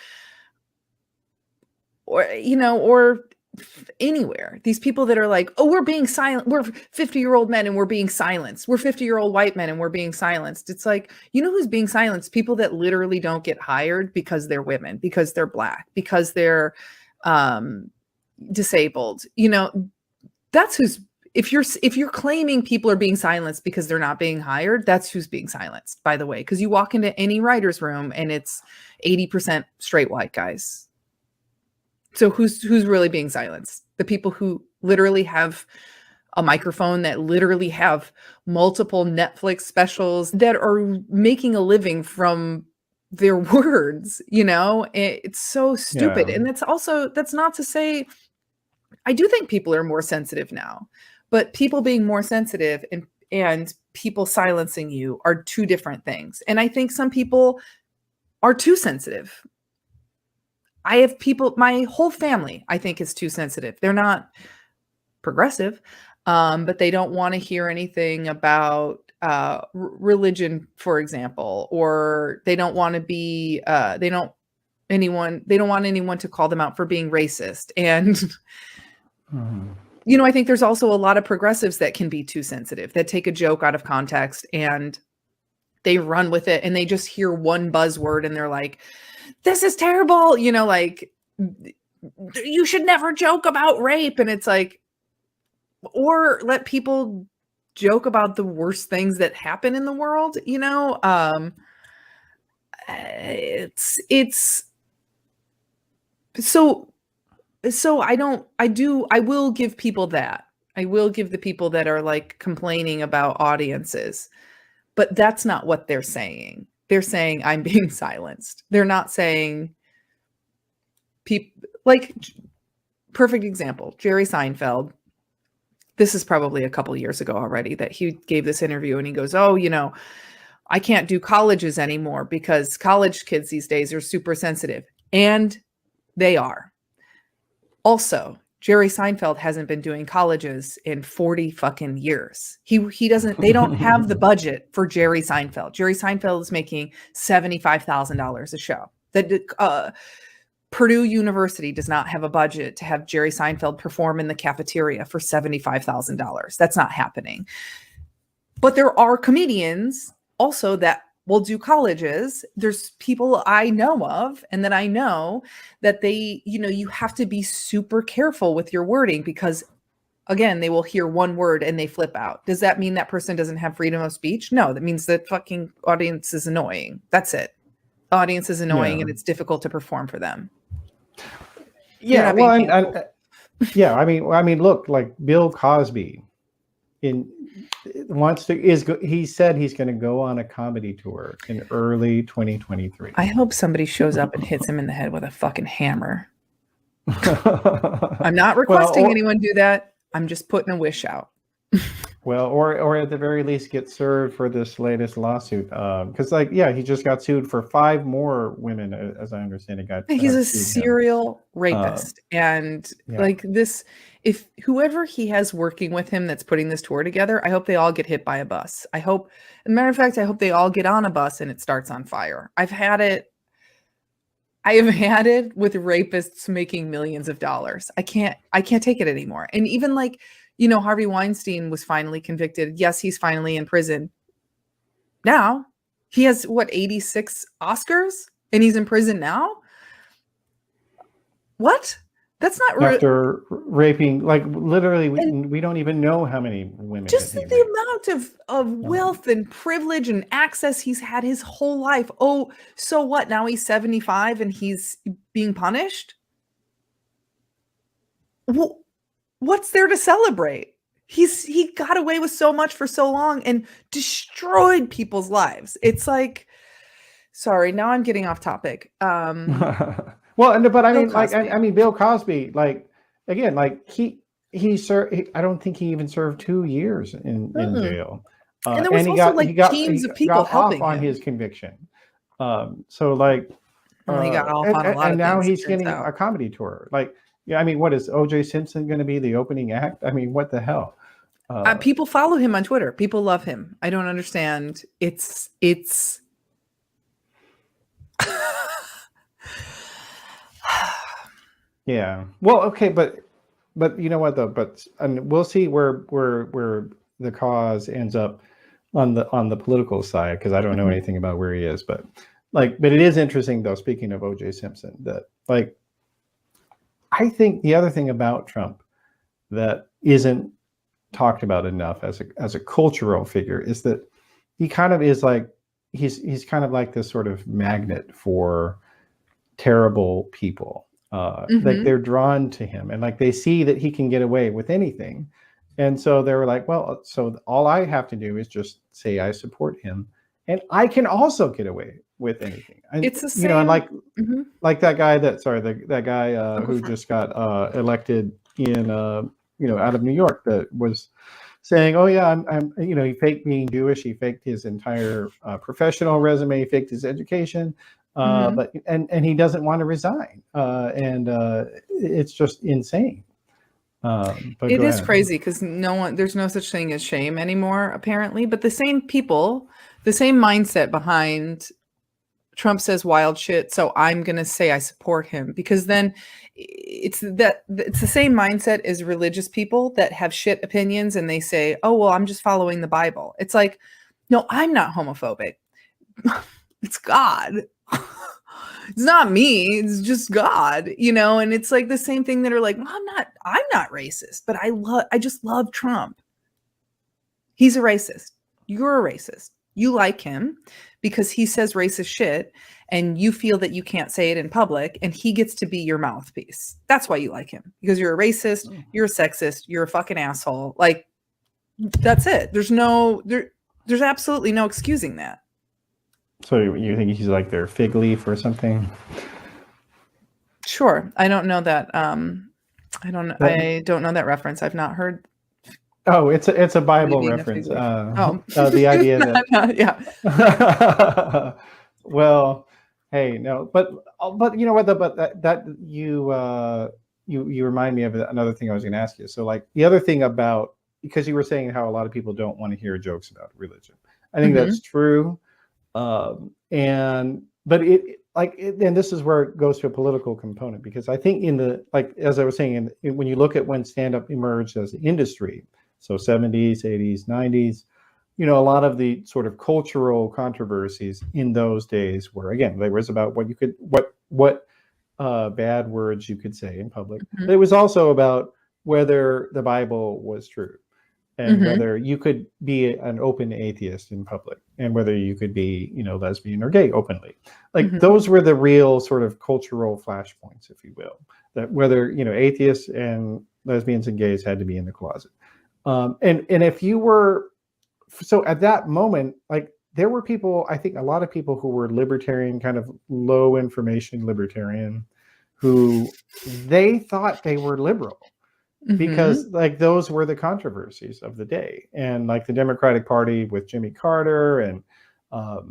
anywhere. These people that are like, oh, we're being silent. We're 50-year-old men and we're being silenced. We're 50-year-old white men and we're being silenced. It's like, who's being silenced? People that literally don't get hired because they're women, because they're Black, because they're disabled. That's who's, if you're claiming people are being silenced because they're not being hired, that's who's being silenced, by the way, because you walk into any writer's room and it's 80% straight white guys. So who's really being silenced? The people who literally have a microphone, that literally have multiple Netflix specials, that are making a living from their words. It's so stupid. Yeah. And that's not to say, I do think people are more sensitive now, but people being more sensitive and people silencing you are two different things. And I think some people are too sensitive. I have people, my whole family, I think, is too sensitive. They're not progressive, but they don't want to hear anything about religion, for example, or they don't want to be, they don't want anyone to call them out for being racist. And, I think there's also a lot of progressives that can be too sensitive, that take a joke out of context and they run with it and they just hear one buzzword and they're like, this is terrible, like, you should never joke about rape. And it's like, or let people joke about the worst things that happen in the world, it's so I will give people that. I will give the people that are like complaining about audiences, but that's not what they're saying. They're saying I'm being silenced. They're not saying people, like, perfect example, Jerry Seinfeld. This is probably a couple years ago already that he gave this interview and he goes, oh, I can't do colleges anymore because college kids these days are super sensitive. And they are. Also, Jerry Seinfeld hasn't been doing colleges in 40 fucking years. They don't have the budget for Jerry Seinfeld. Jerry Seinfeld is making $75,000 a show. That Purdue University does not have a budget to have Jerry Seinfeld perform in the cafeteria for $75,000. That's not happening. But there are comedians also that will do colleges. There's people I know of and that I know that they, you have to be super careful with your wording because, again, they will hear one word and they flip out. Does that mean that person doesn't have freedom of speech? No, that means that fucking audience is annoying. That's it. Audience is annoying and it's difficult to perform for them. Yeah, well, I mean, look, like Bill Cosby he said he's going to go on a comedy tour in early 2023. I hope somebody shows up and hits him in the head with a fucking hammer. I'm not requesting anyone do that. I'm just putting a wish out. Well, or at the very least get served for this latest lawsuit. Because he just got sued for 5 more women, as I understand it. He's a serial rapist. Like this, if whoever he has working with him that's putting this tour together, I hope they all get hit by a bus. As a matter of fact, I hope they all get on a bus and it starts on fire. I have had it with rapists making millions of dollars. I can't take it anymore. And even Harvey Weinstein was finally convicted. Yes, he's finally in prison. Now he has 86 Oscars and he's in prison now. What? That's not after raping, like literally, we don't even know how many women. Just that he the raped. amount of wealth and privilege and access he's had his whole life. Oh, so what? Now he's 75 and he's being punished? Well, what's there to celebrate? He got away with so much for so long and destroyed people's lives. It's like, sorry, now I'm getting off topic. Well, but I mean, like, I mean, Bill Cosby, like, again, like he served. I don't think he even served 2 years in jail. And there was also like teams of people helping on him. his conviction. So like, well, he got off on a lot and of now things, he's getting a comedy tour. Like, yeah, I mean, what is O.J. Simpson going to be the opening act? I mean, what the hell? People follow him on Twitter. People love him. I don't understand. It's yeah. Well, okay, but you know what though? And we'll see where the cause ends up on the political side, because I don't know anything about where he is. But it is interesting though. Speaking of O.J. Simpson, that like, I think the other thing about Trump that isn't talked about enough as a cultural figure is that he kind of is like he's kind of like this sort of magnet for terrible people. Like they're drawn to him, and like they see that he can get away with anything, and so they're like, well, so all I have to do is just say I support him, and I can also get away with anything. it's the same, you know, and like that guy that guy who just got elected in out of New York, that was saying, oh yeah, I'm he faked being Jewish, he faked his entire professional resume, he faked his education. But he doesn't want to resign, and it's just insane. But it is crazy because there's no such thing as shame anymore, apparently. But the same people, the same mindset behind Trump says wild shit, so I'm gonna say I support him, because then it's the same mindset as religious people that have shit opinions and they say, oh well, I'm just following the Bible. It's like, no, I'm not homophobic. It's God. It's not me, it's just God, and it's like the same thing that are like, well, I'm not racist, but I just love Trump. He's a racist. You're a racist. You like him because he says racist shit and you feel that you can't say it in public, and he gets to be your mouthpiece. That's why you like him, because you're a racist, you're a sexist, you're a fucking asshole. Like, that's it. There's absolutely no excusing that. So you think he's like their fig leaf or something? Sure. I don't know that. I don't know that reference. I've not heard. Oh, it's a Bible reference. The idea that yeah. Well, hey, no, but you know what? That you remind me of another thing I was going to ask you. So like the other thing about, because you were saying how a lot of people don't want to hear jokes about religion. I think that's true. And this is where it goes to a political component, because I think as I was saying, when you look at when stand-up emerged as an industry, so 70s, 80s, 90s, a lot of the sort of cultural controversies in those days were, again, there was about what bad words you could say in public. But it was also about whether the Bible was true, and whether you could be an open atheist in public, and whether you could be, lesbian or gay openly. Like those were the real sort of cultural flashpoints, if you will, that whether, atheists and lesbians and gays had to be in the closet. And if you were, so at that moment, like there were people, I think a lot of people who were libertarian, kind of low information libertarian, who they thought they were liberal. Because like those were the controversies of the day, and like the Democratic Party with Jimmy Carter and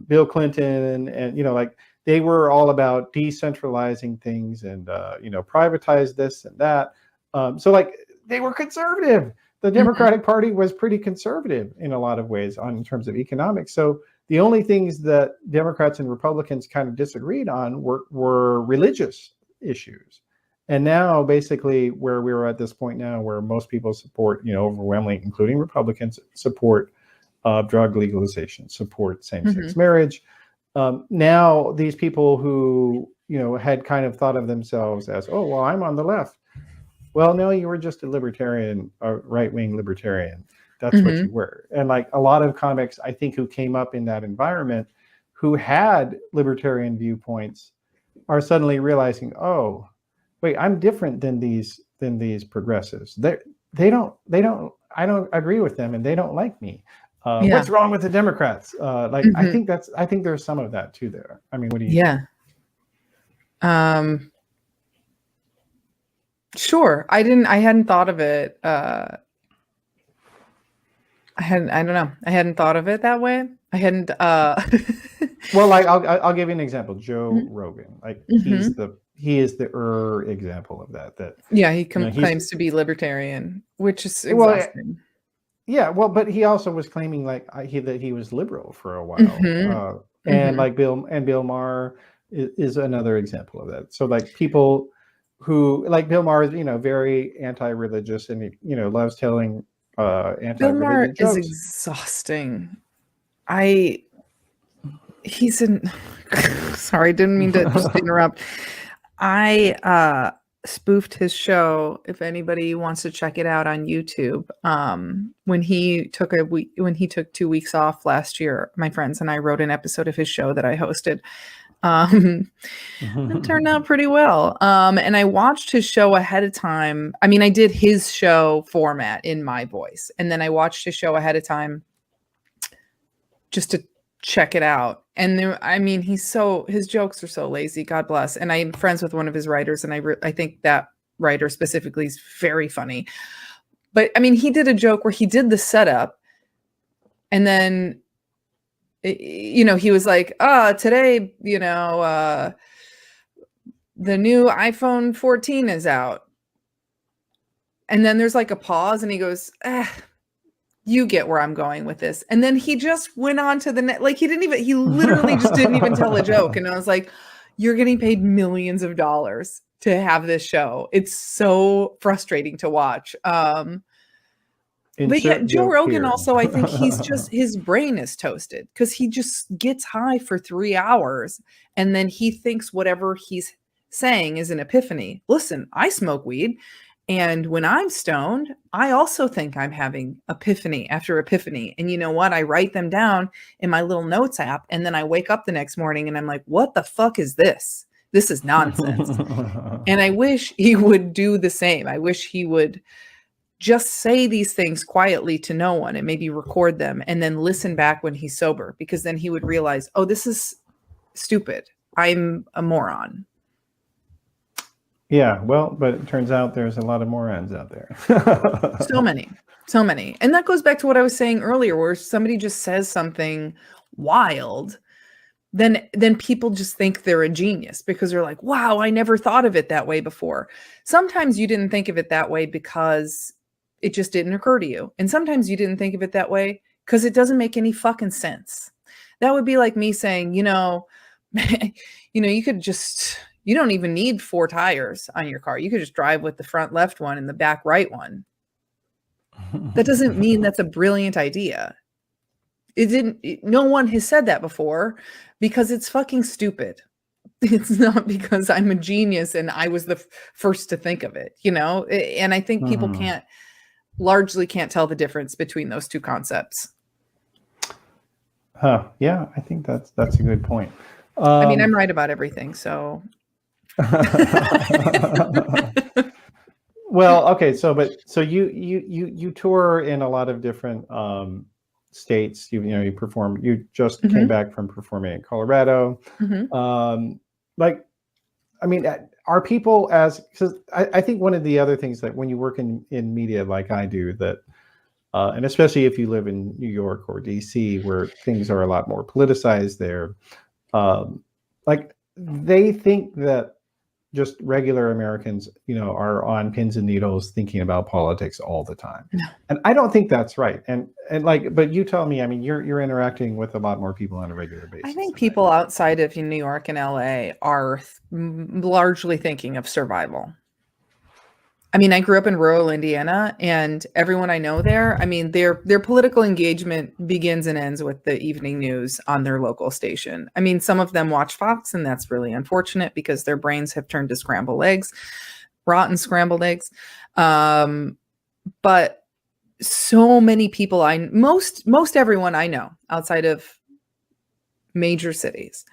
Bill Clinton, and like they were all about decentralizing things and privatize this and that. So like they were conservative. The Democratic Party was pretty conservative in a lot of ways in terms of economics. So the only things that Democrats and Republicans kind of disagreed on were religious issues. And now, basically, where we're at this point now, where most people support, overwhelmingly, including Republicans, support drug legalization, support same-sex marriage. Now, these people who, had kind of thought of themselves as, oh, well, I'm on the left. Well, no, you were just a libertarian, a right-wing libertarian. That's what you were. And like a lot of comics, I think, who came up in that environment, who had libertarian viewpoints, are suddenly realizing, oh, wait, I'm different than these progressives. I don't agree with them, and they don't like me. What's wrong with the Democrats? I think there's some of that too there. I mean, what do you think? Sure. I hadn't thought of it. I don't know. I hadn't thought of it that way. I hadn't, well, like I'll give you an example. Joe Rogan, like he is the example of that. He claims to be libertarian, which is exhausting. But he also was claiming that he was liberal for a while, and like Bill Maher is another example of that. So like people who like Bill Maher is very anti-religious, and he loves telling anti-religious Bill Maher jokes. is exhausting. Sorry, didn't mean to just interrupt. I spoofed his show. If anybody wants to check it out on YouTube, when he took 2 weeks off last year, my friends and I wrote an episode of his show that I hosted. It turned out pretty well. And I watched his show ahead of time. I mean, I did his show format in my voice, and then I watched his show ahead of time just to check it out. And his jokes are so lazy, God bless. And I'm friends with one of his writers, and I think that writer specifically is very funny. But I mean, he did a joke where he did the setup, and then he was like, today, the new iPhone 14 is out. And then there's like a pause, and he goes, you get where I'm going with this. And then he just went on to the net. Like he literally just didn't even tell a joke. And I was like, you're getting paid millions of dollars to have this show. It's so frustrating to watch. But yeah, Joe Rogan also, I think his brain is toasted because he just gets high for 3 hours, and then he thinks whatever he's saying is an epiphany. Listen, I smoke weed, and when I'm stoned, I also think I'm having epiphany after epiphany. And you know what? I write them down in my little notes app, and then I wake up the next morning and I'm like, what the fuck is this? This is nonsense. And I wish he would do the same. I wish he would just say these things quietly to no one and maybe record them and then listen back when he's sober, because then he would realize, oh, this is stupid. I'm a moron. Yeah, well, but it turns out there's a lot of morons out there. So many. And that goes back to what I was saying earlier, where somebody just says something wild, then people just think they're a genius because they're like, wow, I never thought of it that way before. Sometimes you didn't think of it that way because it just didn't occur to you. And sometimes you didn't think of it that way because it doesn't make any fucking sense. That would be like me saying, you don't even need 4 tires on your car. You could just drive with the front left one and the back right one. That doesn't mean that's a brilliant idea. No one has said that before because it's fucking stupid. It's not because I'm a genius and I was the first to think of it, and I think people largely can't tell the difference between those two concepts. Yeah, I think that's a good point. I mean, I'm right about everything, so. Well, okay, so you tour in a lot of different states. You perform. You just came back from performing in Colorado. Are people because I think one of the other things that when you work in media like I do, that and especially if you live in New York or DC, where things are a lot more politicized there, they think that just regular Americans, are on pins and needles thinking about politics all the time. No. And I don't think that's right. But you tell me, I mean, you're interacting with a lot more people on a regular basis. I think people outside of New York and LA are largely thinking of survival. I mean, I grew up in rural Indiana, and everyone I know there, I mean, their political engagement begins and ends with the evening news on their local station. I mean, some of them watch Fox, and that's really unfortunate because their brains have turned to scrambled eggs, rotten scrambled eggs. But so many people most everyone I know outside of major cities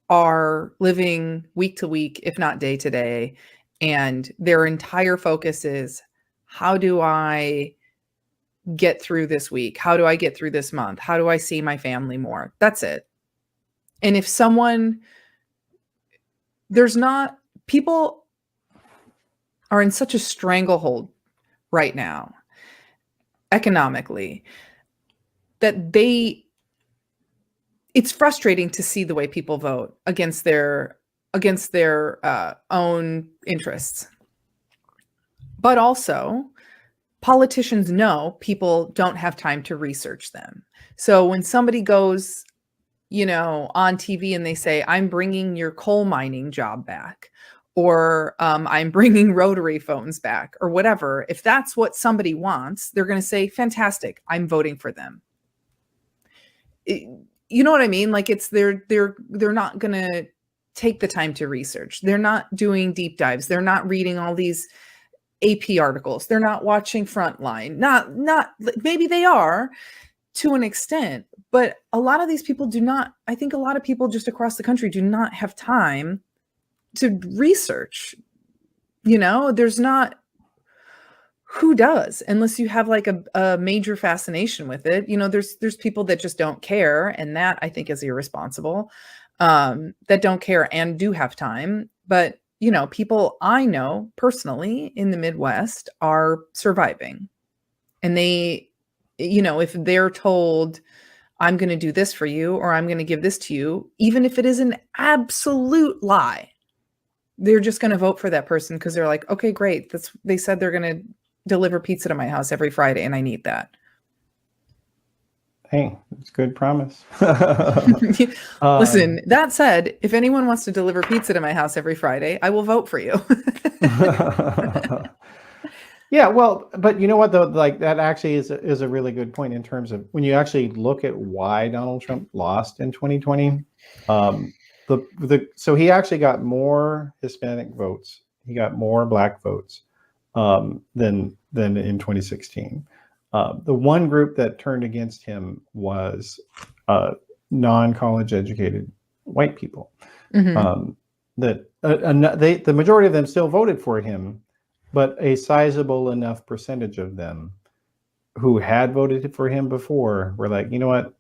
are living week to week, if not day to day. And their entire focus is, how do I get through this week? How do I get through this month? How do I see my family more? That's it. And if people are in such a stranglehold right now, economically, that it's frustrating to see the way people vote against their own interests. But also, politicians know people don't have time to research them. So when somebody goes, on TV and they say, I'm bringing your coal mining job back, or I'm bringing rotary phones back, or whatever, if that's what somebody wants, they're going to say, fantastic, I'm voting for them. You know what I mean? Like, it's they're not going to take the time to research. They're not doing deep dives. They're not reading all these AP articles. They're not watching Frontline. Not maybe they are to an extent, but a lot of these people do not. I think a lot of people just across the country do not have time to research. There's not. Who does, unless you have like a major fascination with it? There's people that just don't care, and that I think is irresponsible. That don't care and do have time. But, people I know personally in the Midwest are surviving. And they, if they're told, I'm going to do this for you, or I'm going to give this to you, even if it is an absolute lie, they're just going to vote for that person because they're like, okay, great. They said they're going to deliver pizza to my house every Friday, and I need that. Hey, it's a good promise. Listen, that said, if anyone wants to deliver pizza to my house every Friday, I will vote for you. Yeah, well, but you know what though? Like, that actually is a really good point in terms of when you actually look at why Donald Trump lost in 2020. So he actually got more Hispanic votes. He got more Black votes than in 2016. The one group that turned against him was non-college educated white people. Mm-hmm. The majority of them still voted for him, but a sizable enough percentage of them who had voted for him before were like, you know what,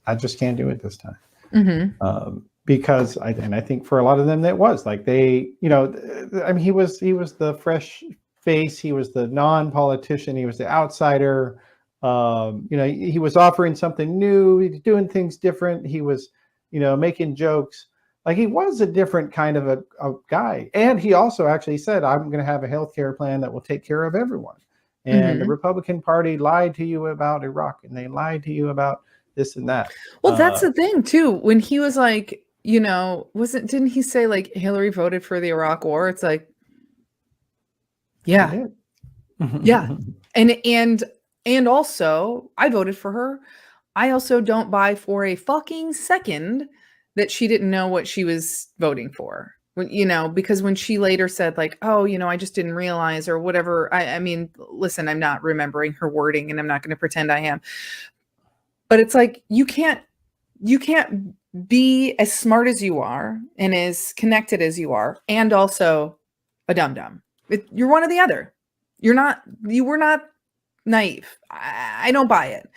I just can't do it this time. Mm-hmm. Because I think for a lot of them that was like he was the fresh face, he was the non-politician, he was the outsider. He was offering something new, he was doing things different, he was, making jokes. Like, he was a different kind of a guy. And he also actually said, I'm going to have a healthcare plan that will take care of everyone. And mm-hmm. the Republican Party lied to you about Iraq, and they lied to you about this and that. Well, that's the thing too. When he was like, didn't he say like Hillary voted for the Iraq war? It's like, yeah. Yeah. And also I voted for her. I also don't buy for a fucking second that she didn't know what she was voting for. Because when she later said like, oh, I just didn't realize or whatever. I mean, listen, I'm not remembering her wording and I'm not going to pretend I am. But it's like, you can't be as smart as you are and as connected as you are and also a dum-dum. You're one or the other. You were not naive. I don't buy it.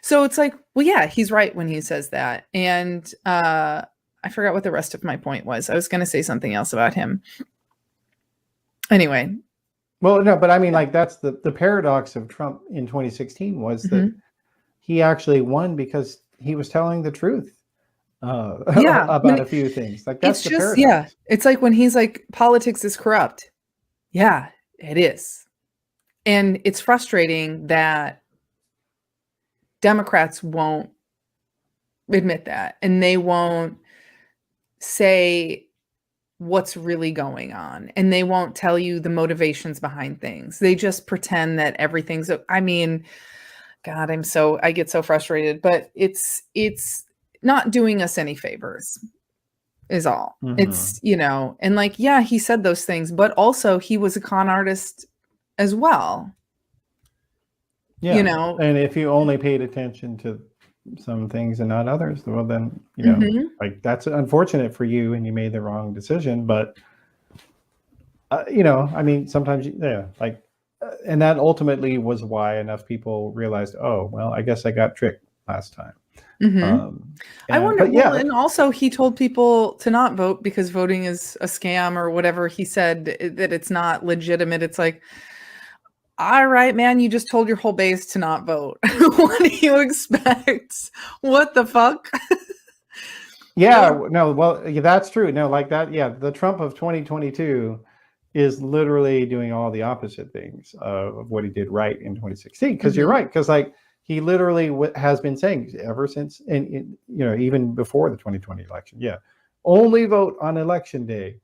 So it's like, well, yeah, he's right when he says that. And I forgot what the rest of my point was. I was going to say something else about him. Anyway. Well, no, but I mean, like, that's the paradox of Trump in 2016 was mm-hmm. that he actually won because he was telling the truth about a few things. Like, that's the paradox. Yeah, it's like when he's like, politics is corrupt. Yeah, it is. And it's frustrating that Democrats won't admit that, and they won't say what's really going on, and they won't tell you the motivations behind things. They just pretend that everything's, I mean, God, I get so frustrated, but it's not doing us any favors is all. It's, and like, yeah, he said those things, but also he was a con artist as well. Yeah. And if you only paid attention to some things and not others, well, then, like, that's unfortunate for you and you made the wrong decision. But, I mean, sometimes, and that ultimately was why enough people realized, oh, well, I guess I got tricked last time. I wonder, and also he told people to not vote because voting is a scam or whatever. He said that it's not legitimate. It's like, all right, man, you just told your whole base to not vote. What do you expect? What the fuck? No, well, that's true. No, like that. Yeah. The Trump of 2022 is literally doing all the opposite things of what he did right in 2016. Because you're right. Because like he literally has been saying ever since, and even before the 2020 election. Yeah. Only vote on election day.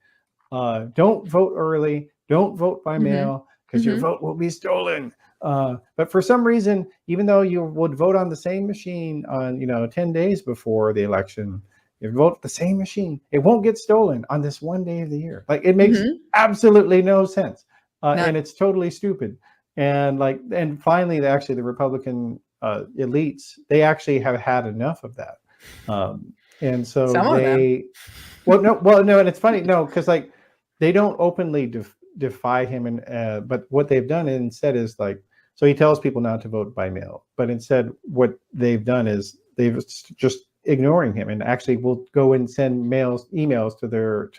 Don't vote early. Don't vote by mail. Because your vote will be stolen. But for some reason, even though you would vote on the same machine on 10 days before the election, if you vote the same machine, it won't get stolen on this one day of the year. Like, it makes absolutely no sense, and it's totally stupid. And finally, the Republican elites, they actually have had enough of that, and so and it's funny, because like they don't openly defy him, and but what they've done instead is so he tells people not to vote by mail, but instead what they've done is they've just ignoring him, and actually will go and send emails to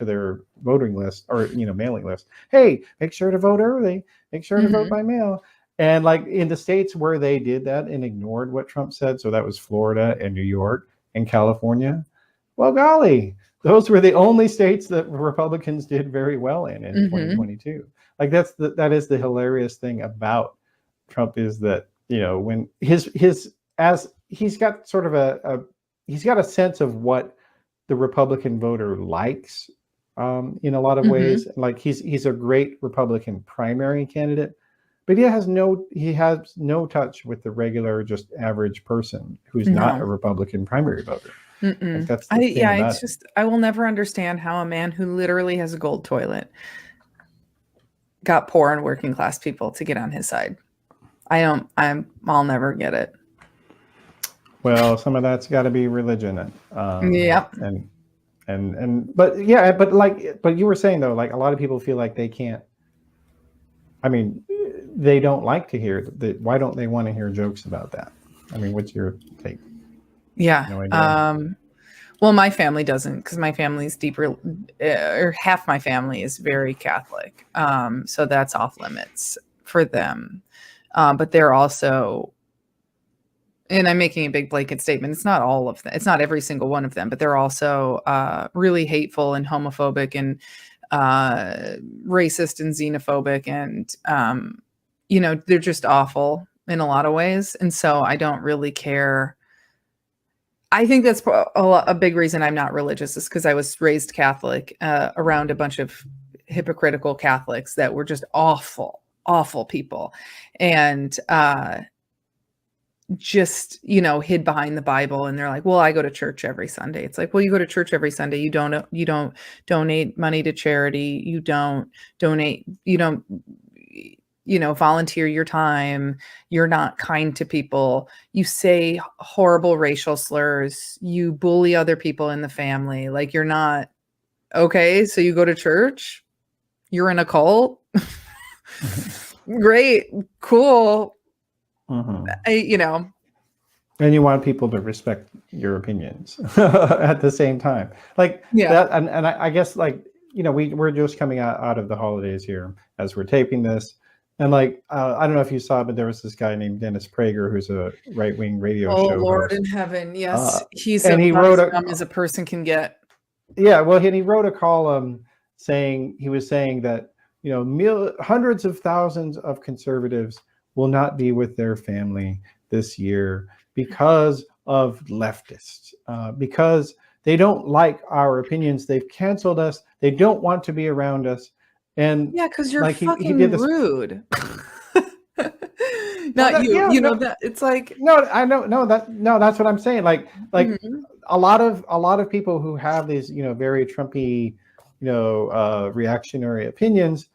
their voting list or mailing list. Hey, make sure to vote early, make sure to vote by mail. And like in the states where they did that and ignored what Trump said, so that was Florida and New York and California, well, golly, those were the only states that Republicans did very well in 2022. Like that is the hilarious thing about Trump, is that when he's got sort of he's got a sense of what the Republican voter likes in a lot of ways. Like he's a great Republican primary candidate, but he has no touch with the regular, just average person who's not a Republican primary voter. Like that's the thing about it. I will never understand how a man who literally has a gold toilet got poor and working class people to get on his side. I'll never get it. Well, some of that's got to be religion. But you were saying though, like a lot of people feel like they can't. I mean, they don't like to hear that. Why don't they want to hear jokes about that? I mean, what's your take? Yeah. No, well, my family doesn't, because my family's or half my family is very Catholic. So that's off limits for them. But they're also, and I'm making a big blanket statement, it's not all of them. It's not every single one of them, but they're also really hateful and homophobic and racist and xenophobic. And, they're just awful in a lot of ways. And so I don't really care. I think that's a big reason I'm not religious, is because I was raised Catholic around a bunch of hypocritical Catholics that were just awful, awful people. And just, hid behind the Bible. And they're like, well, I go to church every Sunday. It's like, well, you go to church every Sunday. You don't donate money to charity. You don't donate, volunteer your time. You're not kind to people. You say horrible racial slurs. You bully other people in the family. Like, you're not okay. So you go to church, you're in a cult. Great. Cool. And you want people to respect your opinions at the same time. Like that. And I guess we're just coming out of the holidays here as we're taping this. And I don't know if you saw, but there was this guy named Dennis Prager, who's a right-wing radio show. Oh, Lord in heaven. Yes. He's and he wrote dumb as a person can get. Yeah. Well, and he wrote a column saying that, hundreds of thousands of conservatives will not be with their family this year because of leftists, because They don't like our opinions. They've canceled us. They don't want to be around us. And Yeah, because you're like he fucking did this. rude. Well, Not you. yeah, You know no, that it's like no, I know, no, that's what I'm saying. Like mhm. a lot of people who have these, very Trumpy, reactionary opinions,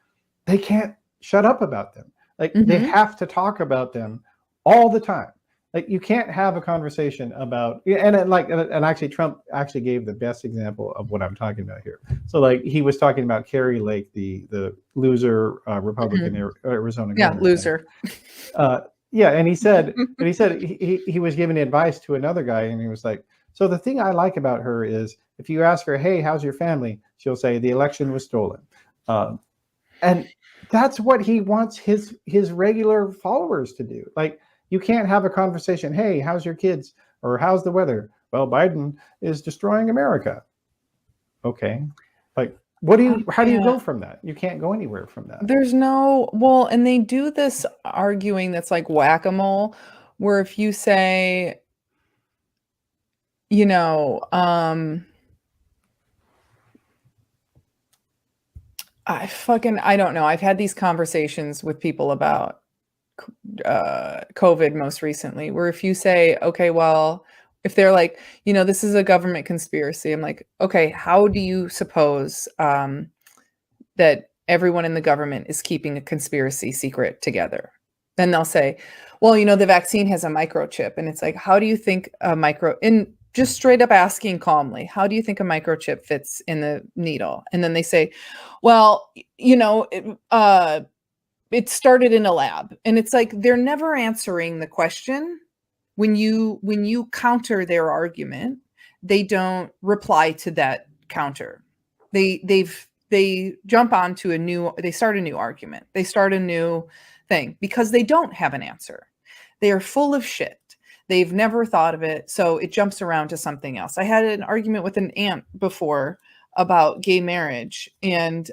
they can't shut up about them. Like they Mhm. have to talk about them all the time. Like you can't have a conversation about, and actually Trump actually gave the best example of what I'm talking about here. So like he was talking about Kerry Lake, the loser Republican Mhm. Arizona Yeah, governor. loser. Yeah, and he said he was giving advice to another guy, and he was like, so the thing I like about her is if you ask her, hey, how's your family, she'll say the election was stolen. And that's what he wants his regular followers to do. Like you can't have a conversation, hey, how's your kids, or how's the weather? Well, Biden is destroying America. Okay, like how do you Yeah. go from that? You can't go anywhere from that. There's no, well, and they do this arguing that's like whack-a-mole, where if you say, you know, I don't know. I've had these conversations with people about COVID most recently, where if you say, okay, well, if they're like, this is a government conspiracy, I'm like, okay, how do you suppose that everyone in the government is keeping a conspiracy secret together? Then they'll say, well, the vaccine has a microchip. And it's like, how do you think in just straight up asking calmly, how do you think a microchip fits in the needle? And then they say, well, it started in a lab. And it's like, they're never answering the question. When you counter their argument, they don't reply to that counter. They jump onto they start a new argument. They start a new thing because they don't have an answer. They are full of shit. They've never thought of it. So it jumps around to something else. I had an argument with an aunt before about gay marriage. And,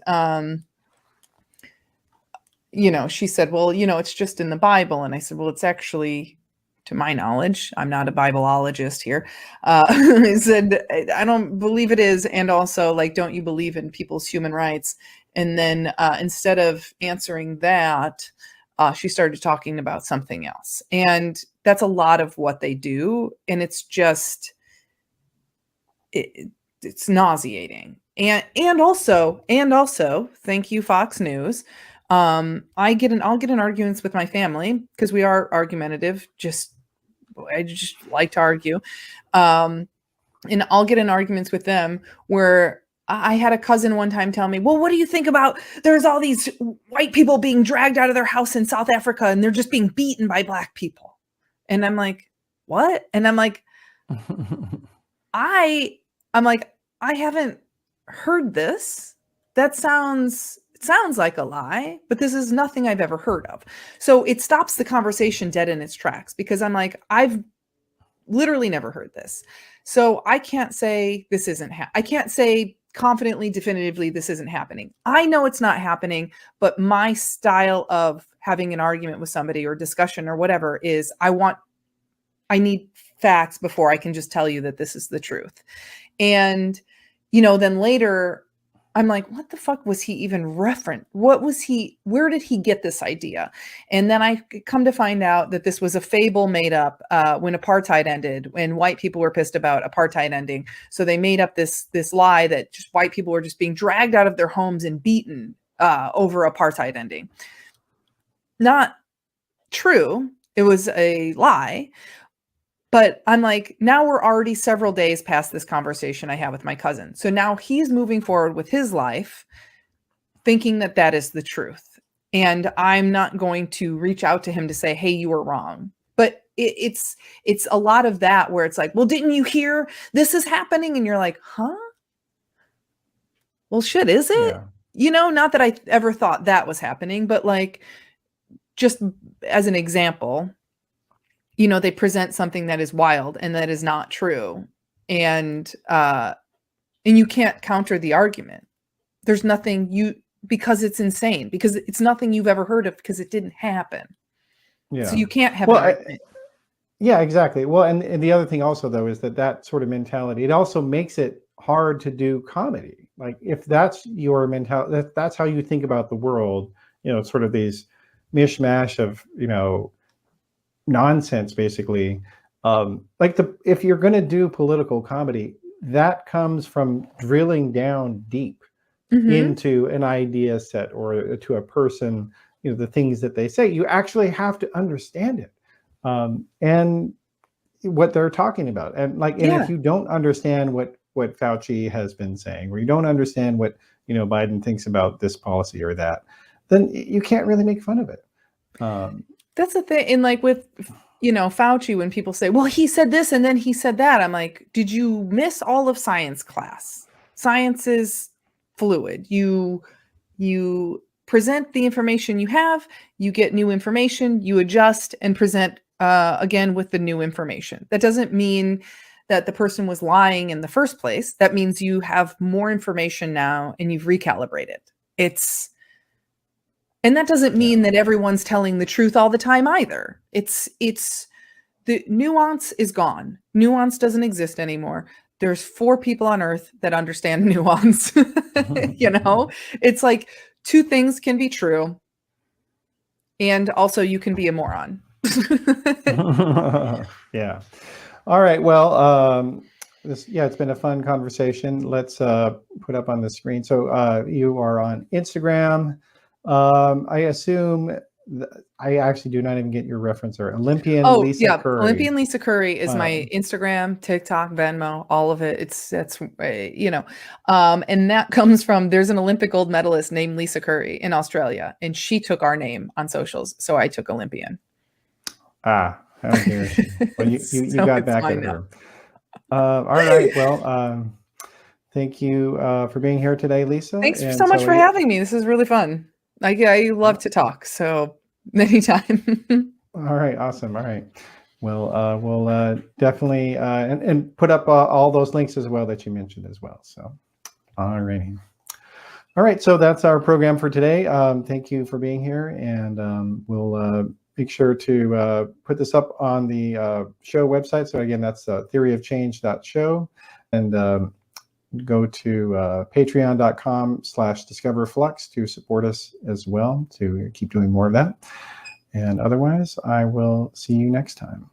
she said, well, it's just in the Bible. And I said, well, it's actually, to my knowledge, I'm not a Bibleologist here. I said, I don't believe it is. And also, like, don't you believe in people's human rights? And then instead of answering that, she started talking about something else. And that's a lot of what they do. And it's just, it's nauseating. And also, thank you, Fox News. I'll get in arguments with my family because we are argumentative. I just like to argue. And I'll get in arguments with them where I had a cousin one time tell me, well, what do you think about there's all these white people being dragged out of their house in South Africa and they're just being beaten by black people. And I'm like, what? And I'm like, I haven't heard this. It sounds like a lie, but this is nothing I've ever heard of. So it stops the conversation dead in its tracks because I'm like, I've literally never heard this. So I can't say this isn't, I can't say confidently, definitively, this isn't happening. I know it's not happening, but my style of having an argument with somebody or discussion or whatever is I need facts before I can just tell you that this is the truth. And, then later I'm like, what the fuck was he even referencing? Where did he get this idea? And then I come to find out that this was a fable made up when apartheid ended, when white people were pissed about apartheid ending. So they made up this lie that just white people were just being dragged out of their homes and beaten over apartheid ending. Not true. It was a lie. But I'm like, now we're already several days past this conversation I had with my cousin. So now he's moving forward with his life, thinking that that is the truth. And I'm not going to reach out to him to say, hey, you were wrong. But it's a lot of that where it's like, well, didn't you hear this is happening? And you're like, huh? Well, shit, is it? Yeah. Not that I ever thought that was happening, but like, just as an example, they present something that is wild and that is not true. And you can't counter the argument. There's nothing because it's insane, because it's nothing you've ever heard of, because it didn't happen. Yeah. So you can't have an argument. Yeah, exactly. Well, and the other thing also though is that sort of mentality, it also makes it hard to do comedy. Like if that's your mentality, that's how you think about the world, sort of these mishmash of, nonsense basically. Like if you're going to do political comedy, that comes from drilling down deep into an idea set or to a person, the things that they say. You actually have to understand it. And what they're talking about. And and if you don't understand what Fauci has been saying, or you don't understand what, Biden thinks about this policy or that, then you can't really make fun of it. That's the thing. And like with, Fauci, when people say, well, he said this and then he said that, I'm like, did you miss all of science class? Science is fluid. You present the information you have, you get new information, you adjust and present again with the new information. That doesn't mean that the person was lying in the first place. That means you have more information now and you've recalibrated. And that doesn't mean that everyone's telling the truth all the time either. It's the nuance is gone. Nuance doesn't exist anymore. There's 4 people on earth that understand nuance. It's like 2 things can be true. And also you can be a moron. Yeah. All right. Well, it's been a fun conversation. Let's put up on the screen. So you are on Instagram. I assume I actually do not even get your reference, or Olympian Lisa Curry. Olympian Lisa Curry is my Instagram, TikTok, Venmo, all of it. That's and that comes from, there's an Olympic gold medalist named Lisa Curry in Australia, and she took our name on socials, so I took Olympian. How dare she? Well, you got back at her. All right. Well, thank you for being here today, Lisa. Thanks so much for having me. This is really fun. I love to talk, so anytime. All right. Awesome. All right. Well, we'll definitely and put up all those links as well that you mentioned as well. So, all righty. All right. So that's our program for today. Thank you for being here, and we'll make sure to put this up on the show website. So again, that's theoryofchange.show, and go to patreon.com/discoverflux to support us as well, to keep doing more of that. And otherwise, I will see you next time.